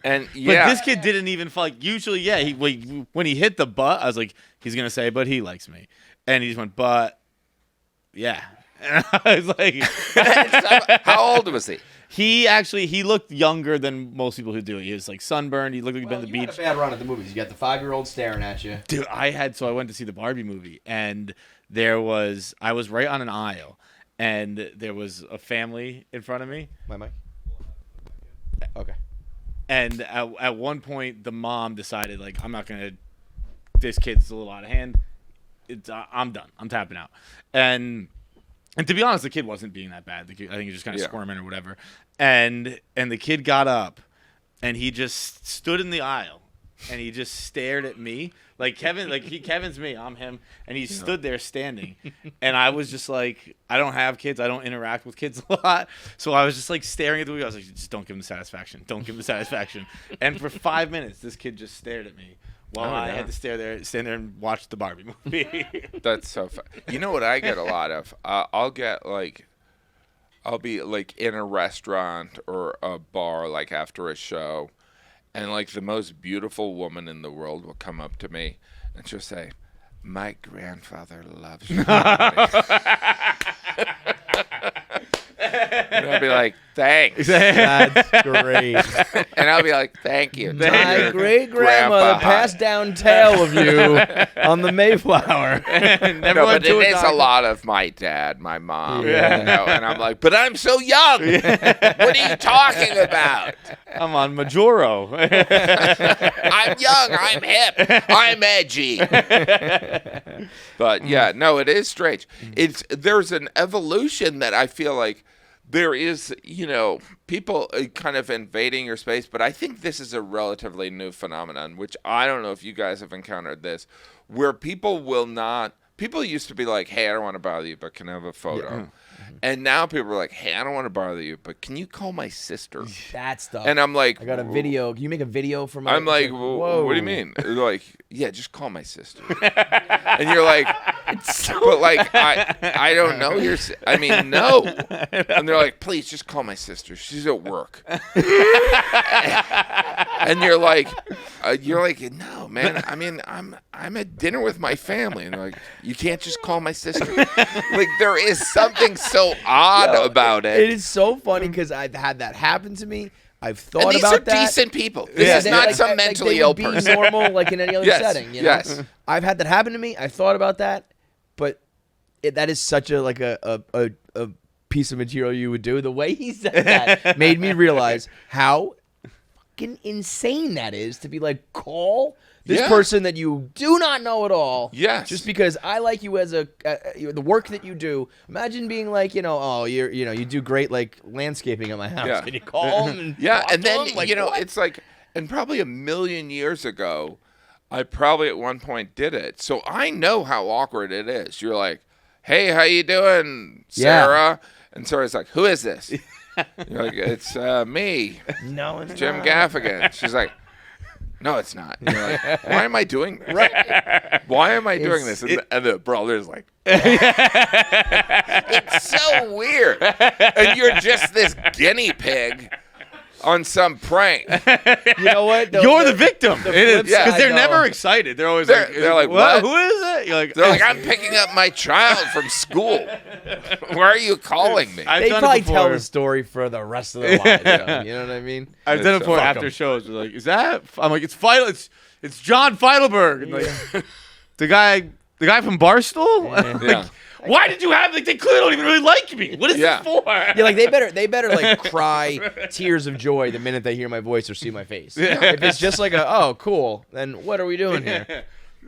And yeah, But this kid didn't even like. Usually, yeah. When he hit the butt, I was like, he's gonna say, but he likes me, and he just went, but yeah. And I was like, how old was he? he looked younger than most people who do it. He was like sunburned. He looked like he'd been at the You beach. had a bad run at the movies. You got the 5-year-old staring at you. Dude, I went to see the Barbie movie, and I was right on an aisle, and there was a family in front of me. My mic. Okay. And at one point, the mom decided, like, I'm not gonna. This kid's a little out of hand. I'm done. I'm tapping out. And to be honest, the kid wasn't being that bad. I think he was just kind of squirming or whatever. And the kid got up, and he just stood in the aisle, and he just stared at me. Like Kevin, Kevin's me, I'm him, and he stood there standing, and I was just like, I don't have kids, I don't interact with kids a lot, so I was just like staring at the movie. I was like, just don't give him the satisfaction, And for 5 minutes, this kid just stared at me while I had to stand there and watch the Barbie movie. That's so fun. You know what I get a lot of? I'll be like in a restaurant or a bar like after a show, and like the most beautiful woman in the world will come up to me and she'll say, "My grandfather loves you." And I'll be like, "Thanks." That's great. And I'll be like, "Thank you." My great grandmother passed down tale of you on the Mayflower. No, but it is a lot of my dad, my mom, and I'm like, but I'm so young. What are you talking about? I'm on Majoro. I'm young. I'm hip. I'm edgy. But yeah, no, it is strange. There's an evolution that I feel like there is, people kind of invading your space, but I think this is a relatively new phenomenon, which I don't know if you guys have encountered this, where people used to be like, "Hey, I don't want to bother you, but can I have a photo?" Yeah. And now people are like, "Hey, I don't want to bother you, but can you call my sister?" That stuff. And I'm like, I got a video. Can you make a video for my... I'm like, whoa. What do you mean? They're like, yeah, just call my sister. And you're like, but like, I don't know your... I mean, no. And they're like, please, just call my sister. She's at work. And you're like, no, man. I mean, I'm at dinner with my family. And they're like, you can't just call my sister. Like, there is something so odd about it. It is so funny because I've had that happen to me. I've thought and about that. These are decent people. This is not some mentally ill person. They would be normal like in any other setting. Yes. I've had that happen to me. I've thought about that, but that is such a piece of material you would do. The way he said that made me realize how fucking insane that is to be like, call this person that you do not know at all. Yes. Just because I like you as the work that you do. Imagine being like, you do great like landscaping at my house. Yeah. Can you call him? And and then him? Like, what? it's like, and probably a million years ago, I probably at one point did it. So I know how awkward it is. You're like, "Hey, how you doing, Sarah?" And Sarah's like, "Who is this?" You're like, "It's me, No, it's Jim not. Gaffigan." She's like, "No, it's not." And you're like, "Why am I doing this? Right. Why am I doing this?" And the brother's like, "It's so weird." And you're just this guinea pig on some prank. You know what? You're the victim. Because they're though. never excited. They're always They're like, what? Who is it? You're like, They're like, "I'm picking up my child from school. Why are you calling me?" They probably tell the story for the rest of their lives. Though, you know what I mean? I've done it before after shows. They're like, "Is that?" I'm like, "It's It's John Feitelberg." And like, the guy from Barstool. Yeah. Why did you have? Like, they clearly don't even really like me. What is this for? Yeah, like they better like cry tears of joy the minute they hear my voice or see my face. If it's just like oh cool, then what are we doing here?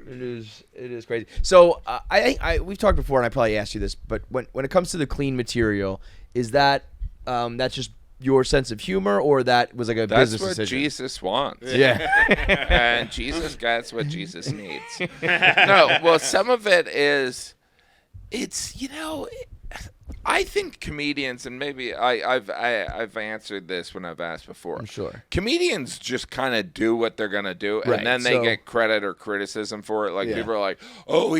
It is crazy. So I we've talked before, and I probably asked you this, but when it comes to the clean material, is that that's just your sense of humor, or that was like a business decision? That's what Jesus wants. Yeah. And Jesus gets what Jesus needs. No, well, some of it is, it's, I think comedians, and maybe I've answered this when I've asked before. I'm sure. Comedians just kind of do what they're gonna do, Right, and then they get credit or criticism for it. Like people are like, "Oh,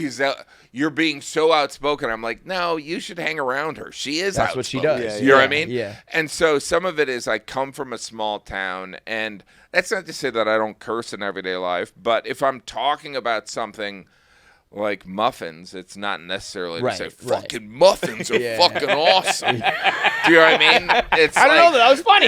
you're being so outspoken." I'm like, "No, you should hang around her. She is. That's what she outspoken." does. You know what I mean? Yeah. And so some of it is I come from a small town, and that's not to say that I don't curse in everyday life, but if I'm talking about something like muffins, it's not necessarily to say fucking muffins are fucking awesome. Do you know what I mean? It's I don't know. That was funny.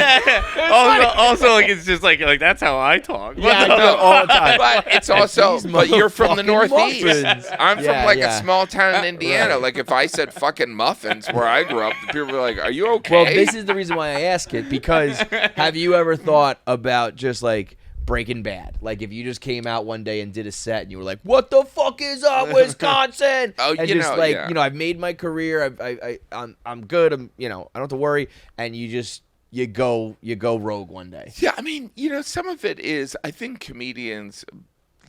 Also, like it's just like that's how I talk. Yeah, I do it all the time. But it's also, but you're from the motherfucking Northeast. muffins. I'm Yeah, from like yeah. a small town in Indiana. Right. Like if I said fucking muffins where I grew up, people were like, "Are you okay?" Well, this is the reason why I ask it, because have you ever thought about just like Breaking Bad? Like if you just came out one day and did a set and you were like, "What the fuck is up, Wisconsin?" Oh, and you just know, like yeah. I've made my career. I'm good. I don't have to worry. And you go rogue one day. Yeah, I mean, some of it is, I think comedians,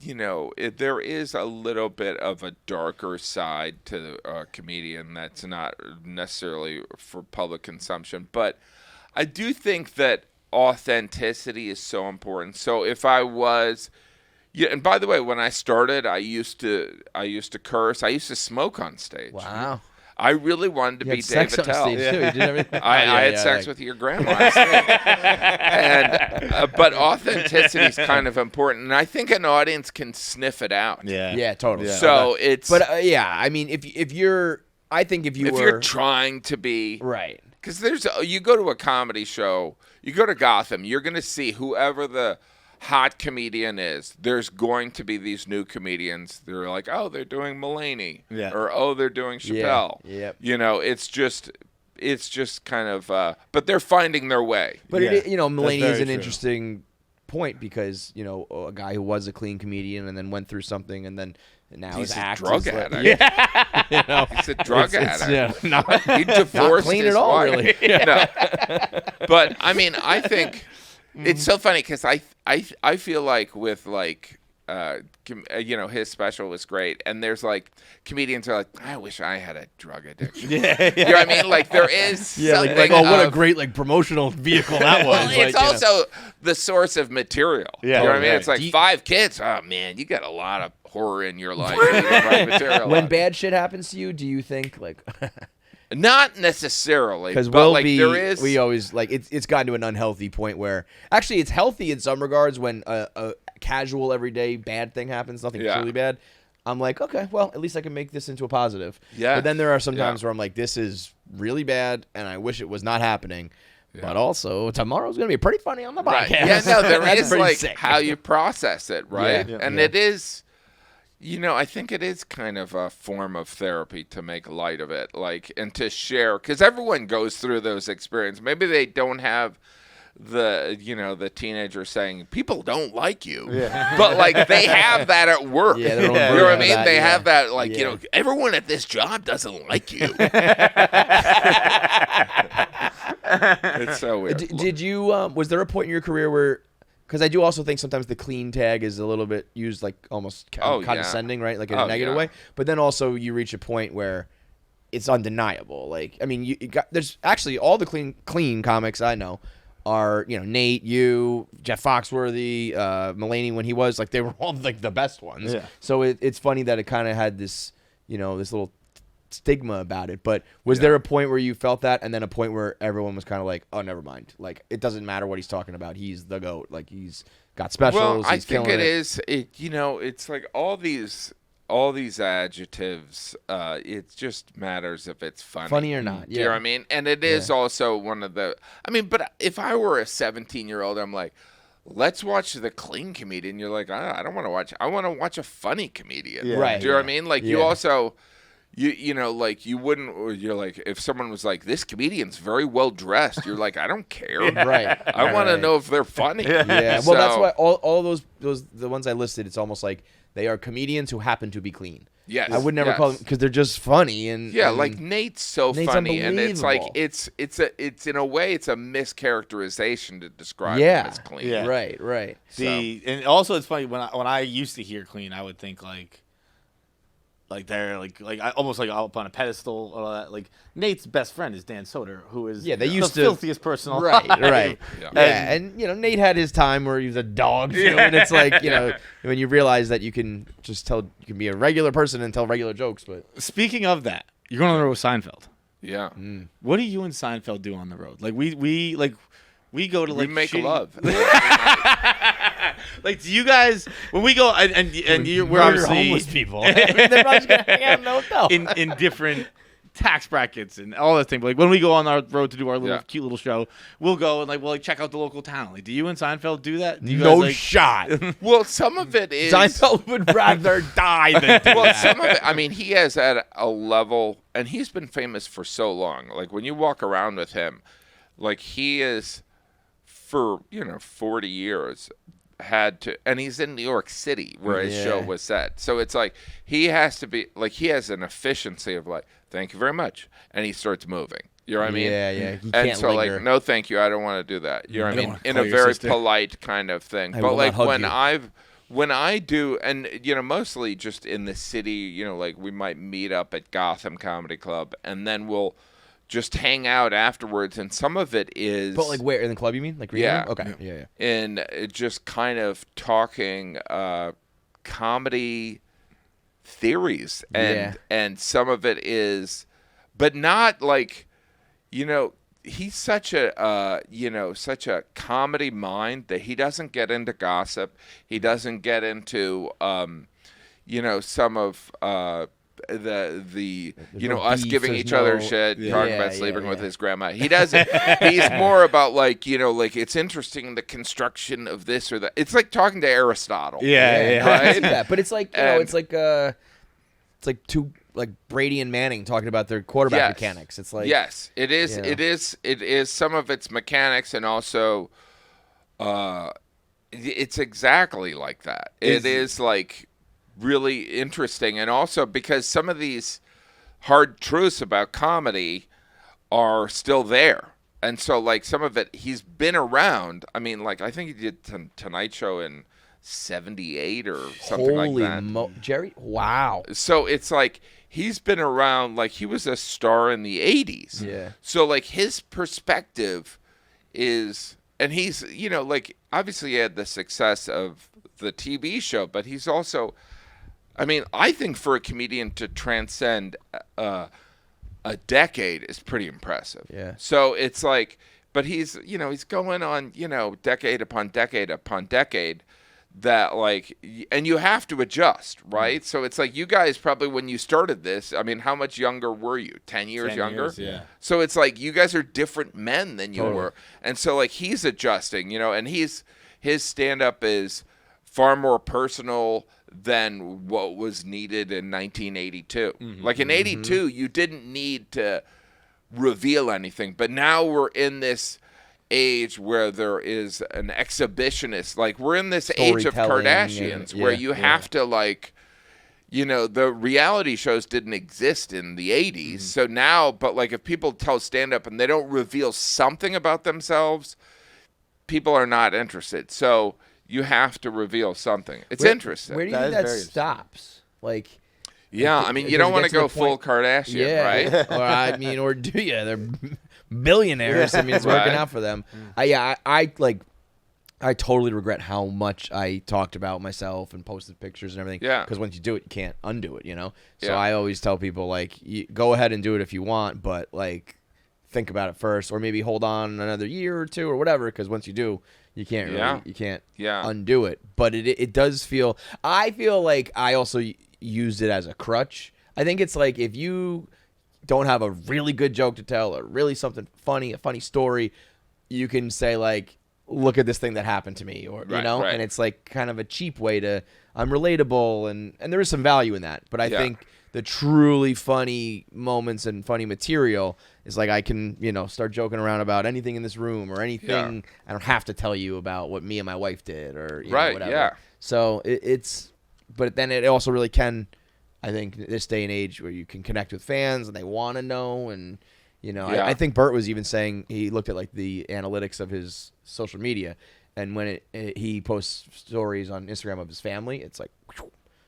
there is a little bit of a darker side to a comedian that's not necessarily for public consumption. But I do think that authenticity is so important. So if I was, and by the way, when I started, I used to curse. I used to smoke on stage. Wow. I really wanted to You be had sex Dave on Attell. stage too. You did everything. I had sex with your grandma last night. And but authenticity is kind of important, and I think an audience can sniff it out. Yeah, totally. Yeah. So it's, But I mean, if you're trying to be right. because you go to a comedy show, you go to Gotham, you're going to see whoever the hot comedian is. There's going to be these new comedians. They're like, oh, they're doing Mulaney, or oh, they're doing Chappelle. Yep. It's just kind of, but they're finding their way. But Mulaney is very an true. interesting point because a guy who was a clean comedian and then went through something and then now He's his a act drug is like- addict. He's a drug addict. He divorced Not clean his at all, wife. really. No. But I mean, I think it's so funny because I feel like with his special was great, and there's like comedians are like, I wish I had a drug addiction. You know what I mean? Like there is something like what a of- great promotional vehicle that was. Well, it's also the source of material. Yeah, you know what I mean? right. It's like 5 kids. Oh man, you got a lot of horror in your life. You can write material when out. bad shit happens to you, do you think like? Not necessarily, Because but like there is. we always like it's gotten to an unhealthy point where actually it's healthy in some regards when a casual everyday bad thing happens, nothing truly bad. I'm like, okay, well, at least I can make this into a positive. Yeah. But then there are some times where I'm like, this is really bad, and I wish it was not happening. Yeah. But also, tomorrow's going to be pretty funny on the podcast. Right. Yeah, no, there That's is pretty like sick. how you process it, right? Yeah. And it is, I think it is kind of a form of therapy to make light of it, like, and to share, because everyone goes through those experiences. Maybe they don't have the teenager saying people don't like you, but like they have that at work. Yeah, you know what I mean? They have that, like, everyone at this job doesn't like you. It's so weird. Did you? Was there a point in your career where? Because I do also think sometimes the clean tag is a little bit used like almost condescending, right? Like in a negative way. But then also you reach a point where it's undeniable. Like, I mean, there's actually all the clean comics I know are, Nate, you, Jeff Foxworthy, Mulaney when he was, like, they were all like the best ones. Yeah. So it's funny that it kind of had this, this little stigma about it. But was there a point where you felt that, and then a point where everyone was kind of like, oh, never mind. Like, it doesn't matter what he's talking about. He's the GOAT. Like, he's got specials. Well, I he's think killing it is. It's like all these adjectives. It just matters if it's funny or not. Do you know what I mean? And it is also one of the. I mean, but if I were a 17-year-old, I'm like, let's watch the clean comedian. You're like, I don't want to watch. I want to watch a funny comedian. Yeah. Right. Do you know what I mean? Like you also. Like you wouldn't, or you're like, if someone was like, this comedian's very well dressed, you're like, I don't care. Right. I want to know if they're funny. Yeah. Well, that's why all those the ones I listed, it's almost like they are comedians who happen to be clean. Yes. I would never call them because they're just funny and like Nate's so Nate's funny, and it's like unbelievable. it's in a way it's a mischaracterization to describe him as clean. Yeah. Right. And also it's funny when I used to hear clean, I would think like Like they're almost like up on a pedestal. All that. Like Nate's best friend is Dan Soder, who is they used the to filthiest person alive. Right. Yeah. And Nate had his time where he was a dog too, and it's like when you realize that you can be a regular person and tell regular jokes. But Speaking of that, you're going on the road with Seinfeld. Yeah. What do you and Seinfeld do on the road? Like we go to We like make shitty- love. Like, do you guys when we go and we're obviously homeless people. They're not just gonna hang out in the hotel. in different tax brackets and all that thing. But like when we go on our road to do our little cute little show, we'll go and we'll check out the local town. Like, do you and Seinfeld do that? Do you No guys, shot. Well, some of it is. Seinfeld would rather die than do Well, that. some of it. I mean, he has at a level, and he's been famous for so long. Like when you walk around with him, like he is for 40 years. Had to, and he's in New York City where his show was set. So it's like he has to be like he has an efficiency of like, thank you very much, and he starts moving. You know what I mean? Yeah. He And can't so linger. like, no, thank you, I don't want to do that. You know what I mean? wanna In call a your very sister. polite kind of thing. I But will like not hug you. when I do, and mostly just in the city. Like we might meet up at Gotham Comedy Club, and then we'll just hang out afterwards, and some of it is But like where in the club you mean? Like Yeah. Okay. Yeah. in just kind of talking comedy theories, and some of it is, but not like, he's such a such a comedy mind that he doesn't get into gossip. He doesn't get into some of the us beef, giving there's each other no- shit, Yeah. talking Yeah, about sleeping yeah, with yeah. his grandma. He doesn't. He's more about like it's interesting the construction of this or that. It's like talking to Aristotle. Yeah. I Right? see that. But it's like And- it's like two like Brady and Manning talking about their quarterback mechanics. It's like yes, it is. you know. It is some of its mechanics, and also, it's exactly like that. It is like really interesting, and also because some of these hard truths about comedy are still there, and so like some of it, he's been around. I mean, like I think he did Tonight Show in '78 or something holy like that. Jerry. Wow. So it's like he's been around, like he was a star in the 80s. Yeah. So like his perspective is, and he's, like obviously he had the success of the TV show, but he's also, I mean, I think for a comedian to transcend a decade is pretty impressive. Yeah. So it's like, but he's going on, decade upon decade upon decade, that like, and you have to adjust, right? So it's like you guys probably, when you started this, I mean, how much younger were you? 10 years 10 younger? years, yeah. So it's like you guys are different men than you were. And so like he's adjusting, and his stand-up is far more personal than what was needed in 1982. Like in 82, you didn't need to reveal anything, but now we're in this age where there is an exhibitionist, like we're in this age of Storytelling Kardashians and- where yeah, you have to like, the reality shows didn't exist in the 80s. So now, but like if people tell stand up and they don't reveal something about themselves, people are not interested. So you have to reveal something. It's interesting. Where do you That think is that very stops? Like, Yeah, I mean, you Does don't it want get to to the go full point- Kardashian, right? Or I mean, or do you? They're billionaires. I mean, it's working Right. out for them. I totally regret how much I talked about myself and posted pictures and everything. Yeah. Because once you do it, you can't undo it. So Yeah. I always tell people like, go ahead and do it if you want, but like, think about it first, or maybe hold on another year or two or whatever. Because once you do, you can't really, Yeah. you can't Yeah. undo it. But it does feel. I feel like I also used it as a crutch. I think it's like if you don't have a really good joke to tell or really something funny, a funny story, you can say like, look at this thing that happened to me, or Right, right. And it's like kind of a cheap way to, I'm relatable, and there is some value in that. But I think the truly funny moments and funny material is like I can, start joking around about anything in this room or anything. I don't have to tell you about what me and my wife did or Right, whatever. yeah. So but then it also really can, I think, this day and age where you can connect with fans and they want to know. And, Yeah. I think Bert was even saying he looked at like the analytics of his social media. And when he posts stories on Instagram of his family, it's like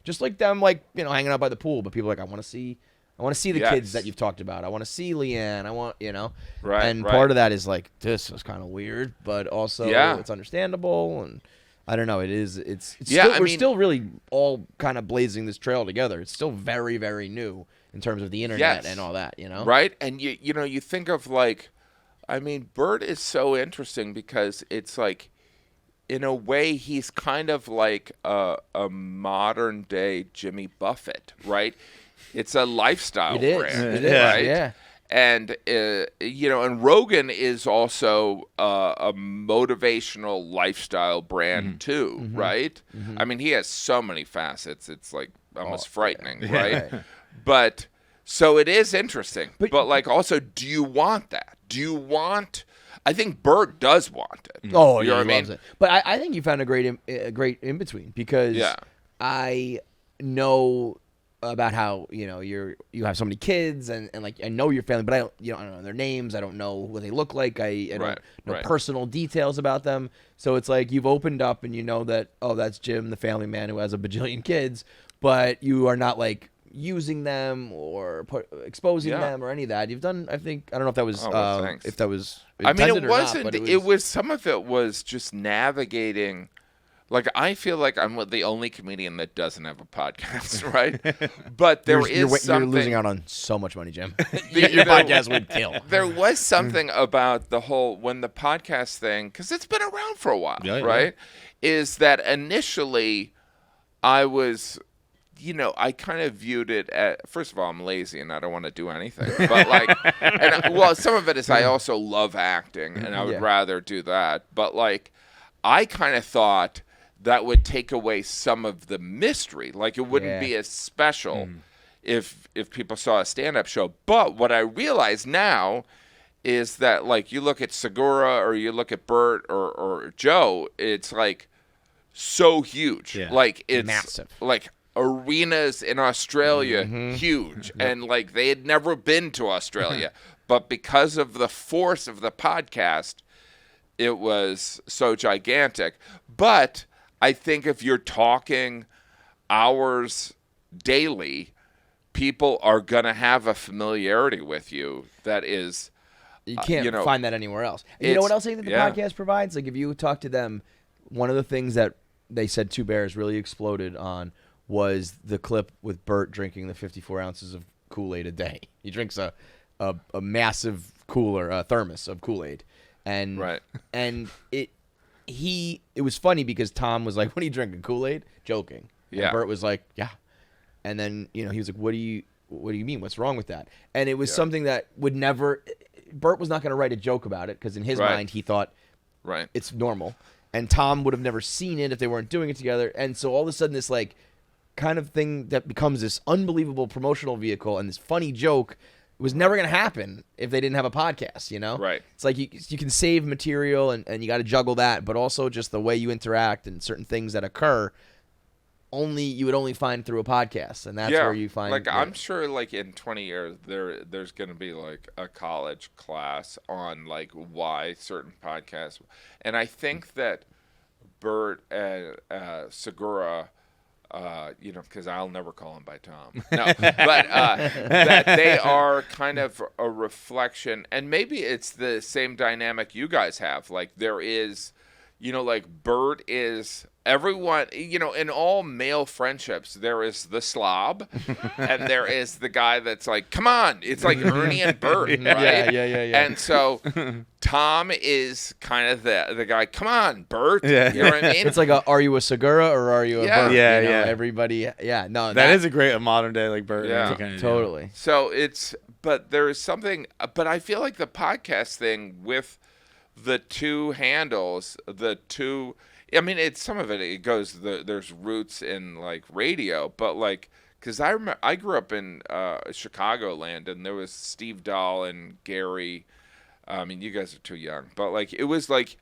Just like them, like, you know, hanging out by the pool. But people are like, I want to see the kids that you've talked about. I want to see Leanne. I want, you know. Right. And part of that is like, this is kind of weird, but also it's understandable. And I don't know. We're still really all kind of blazing this trail together. It's still very, very new in terms of the internet and all that, you know. Right. And you know, you think of like, I mean, Bert is so interesting because it's like, in a way, he's kind of like a modern day Jimmy Buffett, right? It's a lifestyle brand, it is, right? Yeah. And you know, and Rogan is also a motivational lifestyle brand too, right? I mean, he has so many facets; it's like almost frightening, right? But so it is interesting. But like, also, do you want that? Do you want? I think Bert does want it. Oh, you know what I mean? It. But I think you found a great in between because I know about how, you know, you have so many kids and like I know your family, but I don't know their names. I don't know what they look like. I don't know personal details about them. So it's like you've opened up and you know that, oh, that's Jim, the family man who has a bajillion kids, but you are not like using them or exposing them or any of that. You've done, I think, I don't know if that was if that was I mean, it wasn't. Not, it was some of it was just navigating. Like, I feel like I'm the only comedian that doesn't have a podcast, right? But you're losing out on so much money, Jim. Your podcast would kill. There was something about the whole, when the podcast thing, because it's been around for a while, right? Is that initially I was, you know, I kind of viewed it as, first of all, I'm lazy and I don't want to do anything. But like, well, some of it is I also love acting and I would rather do that. But like, I kind of thought that would take away some of the mystery. Like, it wouldn't be as special if people saw a stand-up show. But what I realize now is that, like, you look at Segura or you look at Bert or Joe, it's like so huge. Yeah. Like, it's massive. Like arenas in Australia, huge. And like, they had never been to Australia. But because of the force of the podcast, it was so gigantic. But I think if you're talking hours daily, people are going to have a familiarity with you that is... You can't find that anywhere else. And you know what else I think the podcast provides? Like, if you talk to them, one of the things that they said Two Bears really exploded on was the clip with Bert drinking the 54 ounces of Kool-Aid a day. He drinks a massive thermos of Kool-Aid. And it was funny because Tom was like, "What are you drinking, Kool-Aid?" Joking. And Bert was like, "Yeah." And then, you know, he was like, What do you mean? What's wrong with that?" And it was something that would never, Bert was not going to write a joke about it because in his mind he thought it's normal. And Tom would have never seen it if they weren't doing it together. And so all of a sudden this like kind of thing that becomes this unbelievable promotional vehicle and this funny joke was never going to happen if they didn't have a podcast, you know? Right. It's like you can save material and you got to juggle that, but also just the way you interact and certain things that occur you would only find through a podcast, and that's where you find... Like, I'm sure, like, in 20 years, there's going to be, like, a college class on, like, why certain podcasts... And I think that Bert and Segura... you know, because I'll never call him by Tom. No, but that they are kind of a reflection, and maybe it's the same dynamic you guys have. Like, there is, you know, like Bert is everyone, you know, in all male friendships, there is the slob, and there is the guy that's like, come on, it's like Ernie and Bert, right? Yeah. And so Tom is kind of the guy, come on, Bert. You know what I mean? It's like, are you a Segura or are you a Bert? Yeah, you know, everybody, no. That is a great modern day, like, Bert. Yeah, kind of totally. Deal. So but there is something, but I feel like the podcast thing with the two handles, I mean, some of it goes, there's roots in, like, radio, but, like, because I grew up in Chicagoland, and there was Steve Dahl and Gary. I mean, you guys are too young, but, like, it was, like,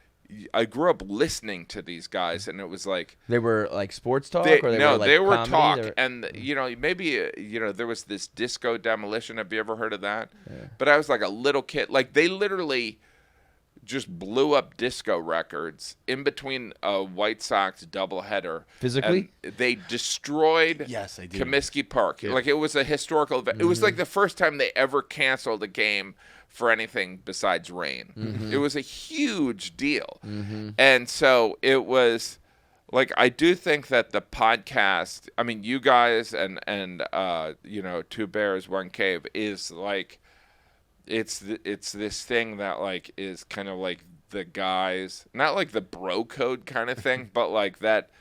I grew up listening to these guys, and it was, like... They were, like, sports talk? Or they were comedy, talk, and, you know, maybe, you know, there was this Disco Demolition. Have you ever heard of that? Yeah. But I was, like, a little kid. Like, they literally... just blew up disco records in between a White Sox doubleheader. Physically? And they destroyed Yes, I do. Comiskey Park. Yeah. Like, it was a historical event. It was like the first time they ever canceled a game for anything besides rain. It was a huge deal. And so it was, like, I do think that the podcast, I mean, you guys and you know, Two Bears, One Cave is like, it's this thing that, like, is kind of like the guys, not like the bro code kind of thing, but like that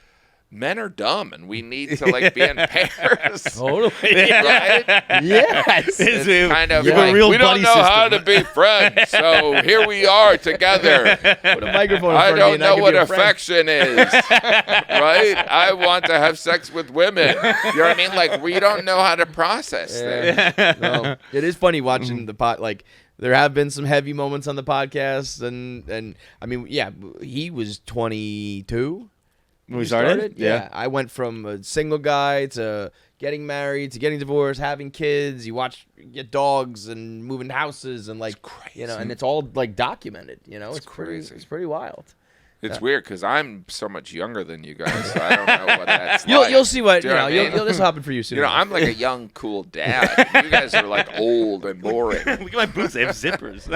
men are dumb and we need to, like, be in pairs. Totally. Right? Yes. It's kind of You have a like, real we don't buddy know how to system. be friends, so here we are together. Put a microphone in I front of me don't and I know can what be a friend. affection is, right? I want to have sex with women. You know what I mean? Like, we don't know how to process things. No, it is funny watching the pod. Like, there have been some heavy moments on the podcast, and I mean, yeah, he was 22 When we started? Yeah, I went from a single guy to getting married to getting divorced, having kids. You get dogs and moving houses and, like, you know, and it's all, like, documented. You know, it's crazy. It's pretty wild. It's weird because I'm so much younger than you guys, so I don't know what that's like. You'll see what Do you know. what I mean? This will happen for you soon. You know, enough. I'm like a young, cool dad. You guys are, like, old and boring. Look at my boots. They have zippers.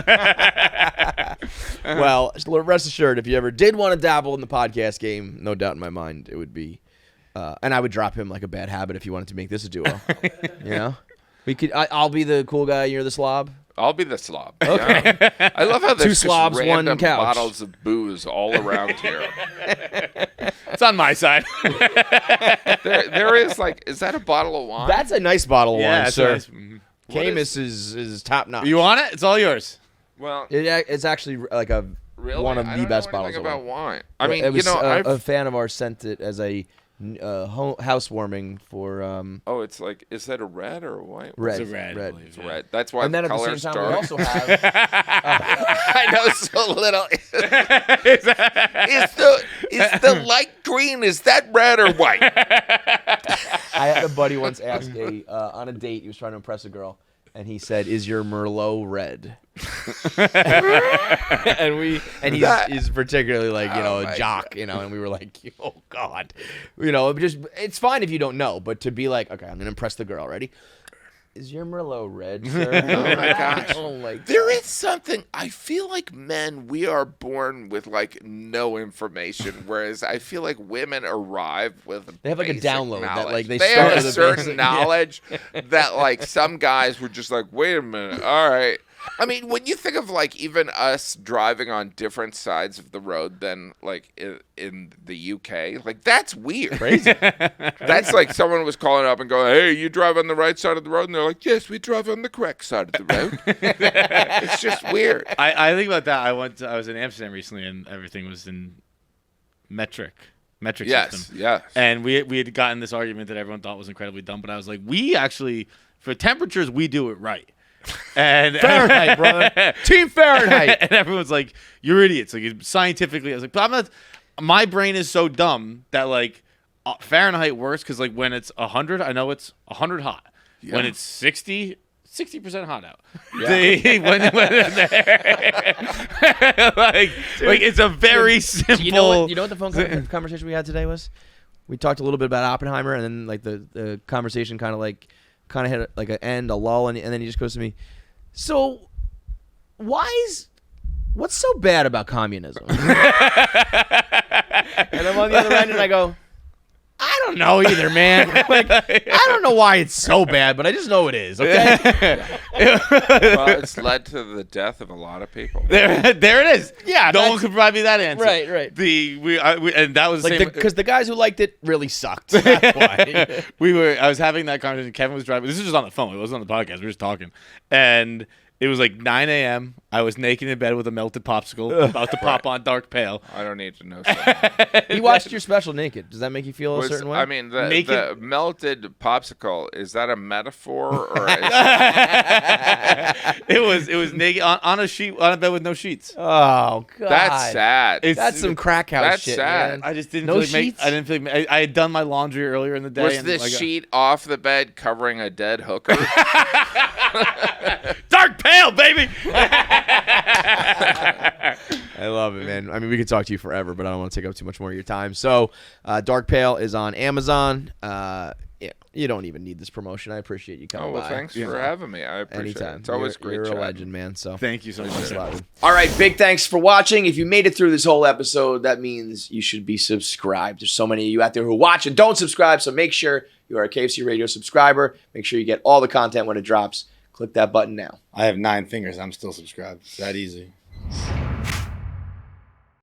Well, rest assured, if you ever did want to dabble in the podcast game, no doubt in my mind, it would be, and I would drop him like a bad habit if you wanted to make this a duo. You know, we could. I'll be the cool guy. You're the slob. I'll be the slob. Okay. Yeah. I love how there's Two just slobs, one random couch. bottles of booze all around here. It's on my side. there is, like, is that a bottle of wine? That's a nice bottle of wine, that's sir. nice. Camus is top notch. You want it? It's all yours. Well, It's actually like a really? one of I the don't best know bottles anything of about wine. wine. I mean, it was, you know, a fan of ours sent it as a housewarming for oh, it's like, is that a red or a white? red. It's a red, I red. believe. It's red. That's why And then the at the color's same time, we dark. also have I know so little. Is the light green? Is that red or white? I had a buddy once ask on a date, he was trying to impress a girl, and he said, "Is your Merlot red?" and he's particularly, like, you know, a jock, you know, and we were like, "Oh God," you know, it's fine if you don't know, but to be like, "Okay, I'm gonna impress the girl. Ready? Is your Merlot red, sir?" Oh my gosh. Oh my God. There is something, I feel like men, we are born with, like, no information, whereas I feel like women arrive with They have, like, a basic download that, knowledge. like, they have start a with a certain basic- yeah. knowledge that, like, some guys were just like, wait a minute, all right. I mean, when you think of, like, even us driving on different sides of the road than, like, in the UK, like, that's weird. Crazy. That's like someone was calling up and going, "Hey, you drive on the right side of the road?" And they're like, "Yes, we drive on the correct side of the road." It's just weird. I think about that. I was in Amsterdam recently, and everything was in metric Yes, system. yes. And we had gotten this argument that everyone thought was incredibly dumb, but I was like, we actually, for temperatures, we do it right. And Fahrenheit, brother. Team Fahrenheit. And everyone's like, "You're idiots." Like, scientifically, I was like, "But I'm not." My brain is so dumb that, like, Fahrenheit works because, like, when it's 100, I know it's 100 hot. Yeah. When it's 60% hot out. Yeah. like it's a very simple. You know what the phone conversation we had today was? We talked a little bit about Oppenheimer, and then, like, the conversation kind of hit like an end, a lull, and then he just goes to me, "So, what's so bad about communism?" And I'm on the other end, and I go, "I don't know either, man. Like, I don't know why it's so bad, but I just know it is." Okay. Well, it's led to the death of a lot of people. There it is. Yeah, no one that's- could provide me that answer. Right. And that was the Like, same. because the guys who liked it really sucked. That's why. I was having that conversation. Kevin was driving. This is just on the phone. It wasn't on the podcast. We were just talking. And it was like 9 a.m. I was naked in bed with a melted popsicle, about to pop on Dark Pale. I don't need to know something. You watched your special naked. Does that make you feel a certain way? I mean, the Naked- melted popsicle, is that a metaphor? Or is It was naked on a sheet, on a bed with no sheets. Oh God, that's sad. It's- That's some crack house That's shit, sad. man. I just didn't No feel like sheets? I didn't feel like I had done my laundry earlier in the day. Was and, this like, sheet off the bed covering a dead hooker? Dark Pale, baby? I love it, man. I mean, we could talk to you forever, but I don't want to take up too much more of your time. So, Dark Pale is on Amazon. Yeah, you don't even need this promotion. I appreciate you coming by. Thanks for having me. I appreciate Anytime. it. It's always great. You're a chatting. legend, man. So Thank you so much. thanks a lot. All right, big thanks for watching. If you made it through this whole episode, that means you should be subscribed. There's so many of you out there who watch and don't subscribe, so make sure you are a KFC Radio subscriber. Make sure you get all the content when it drops. Click that button now. I have 9 fingers. I'm still subscribed. It's that easy.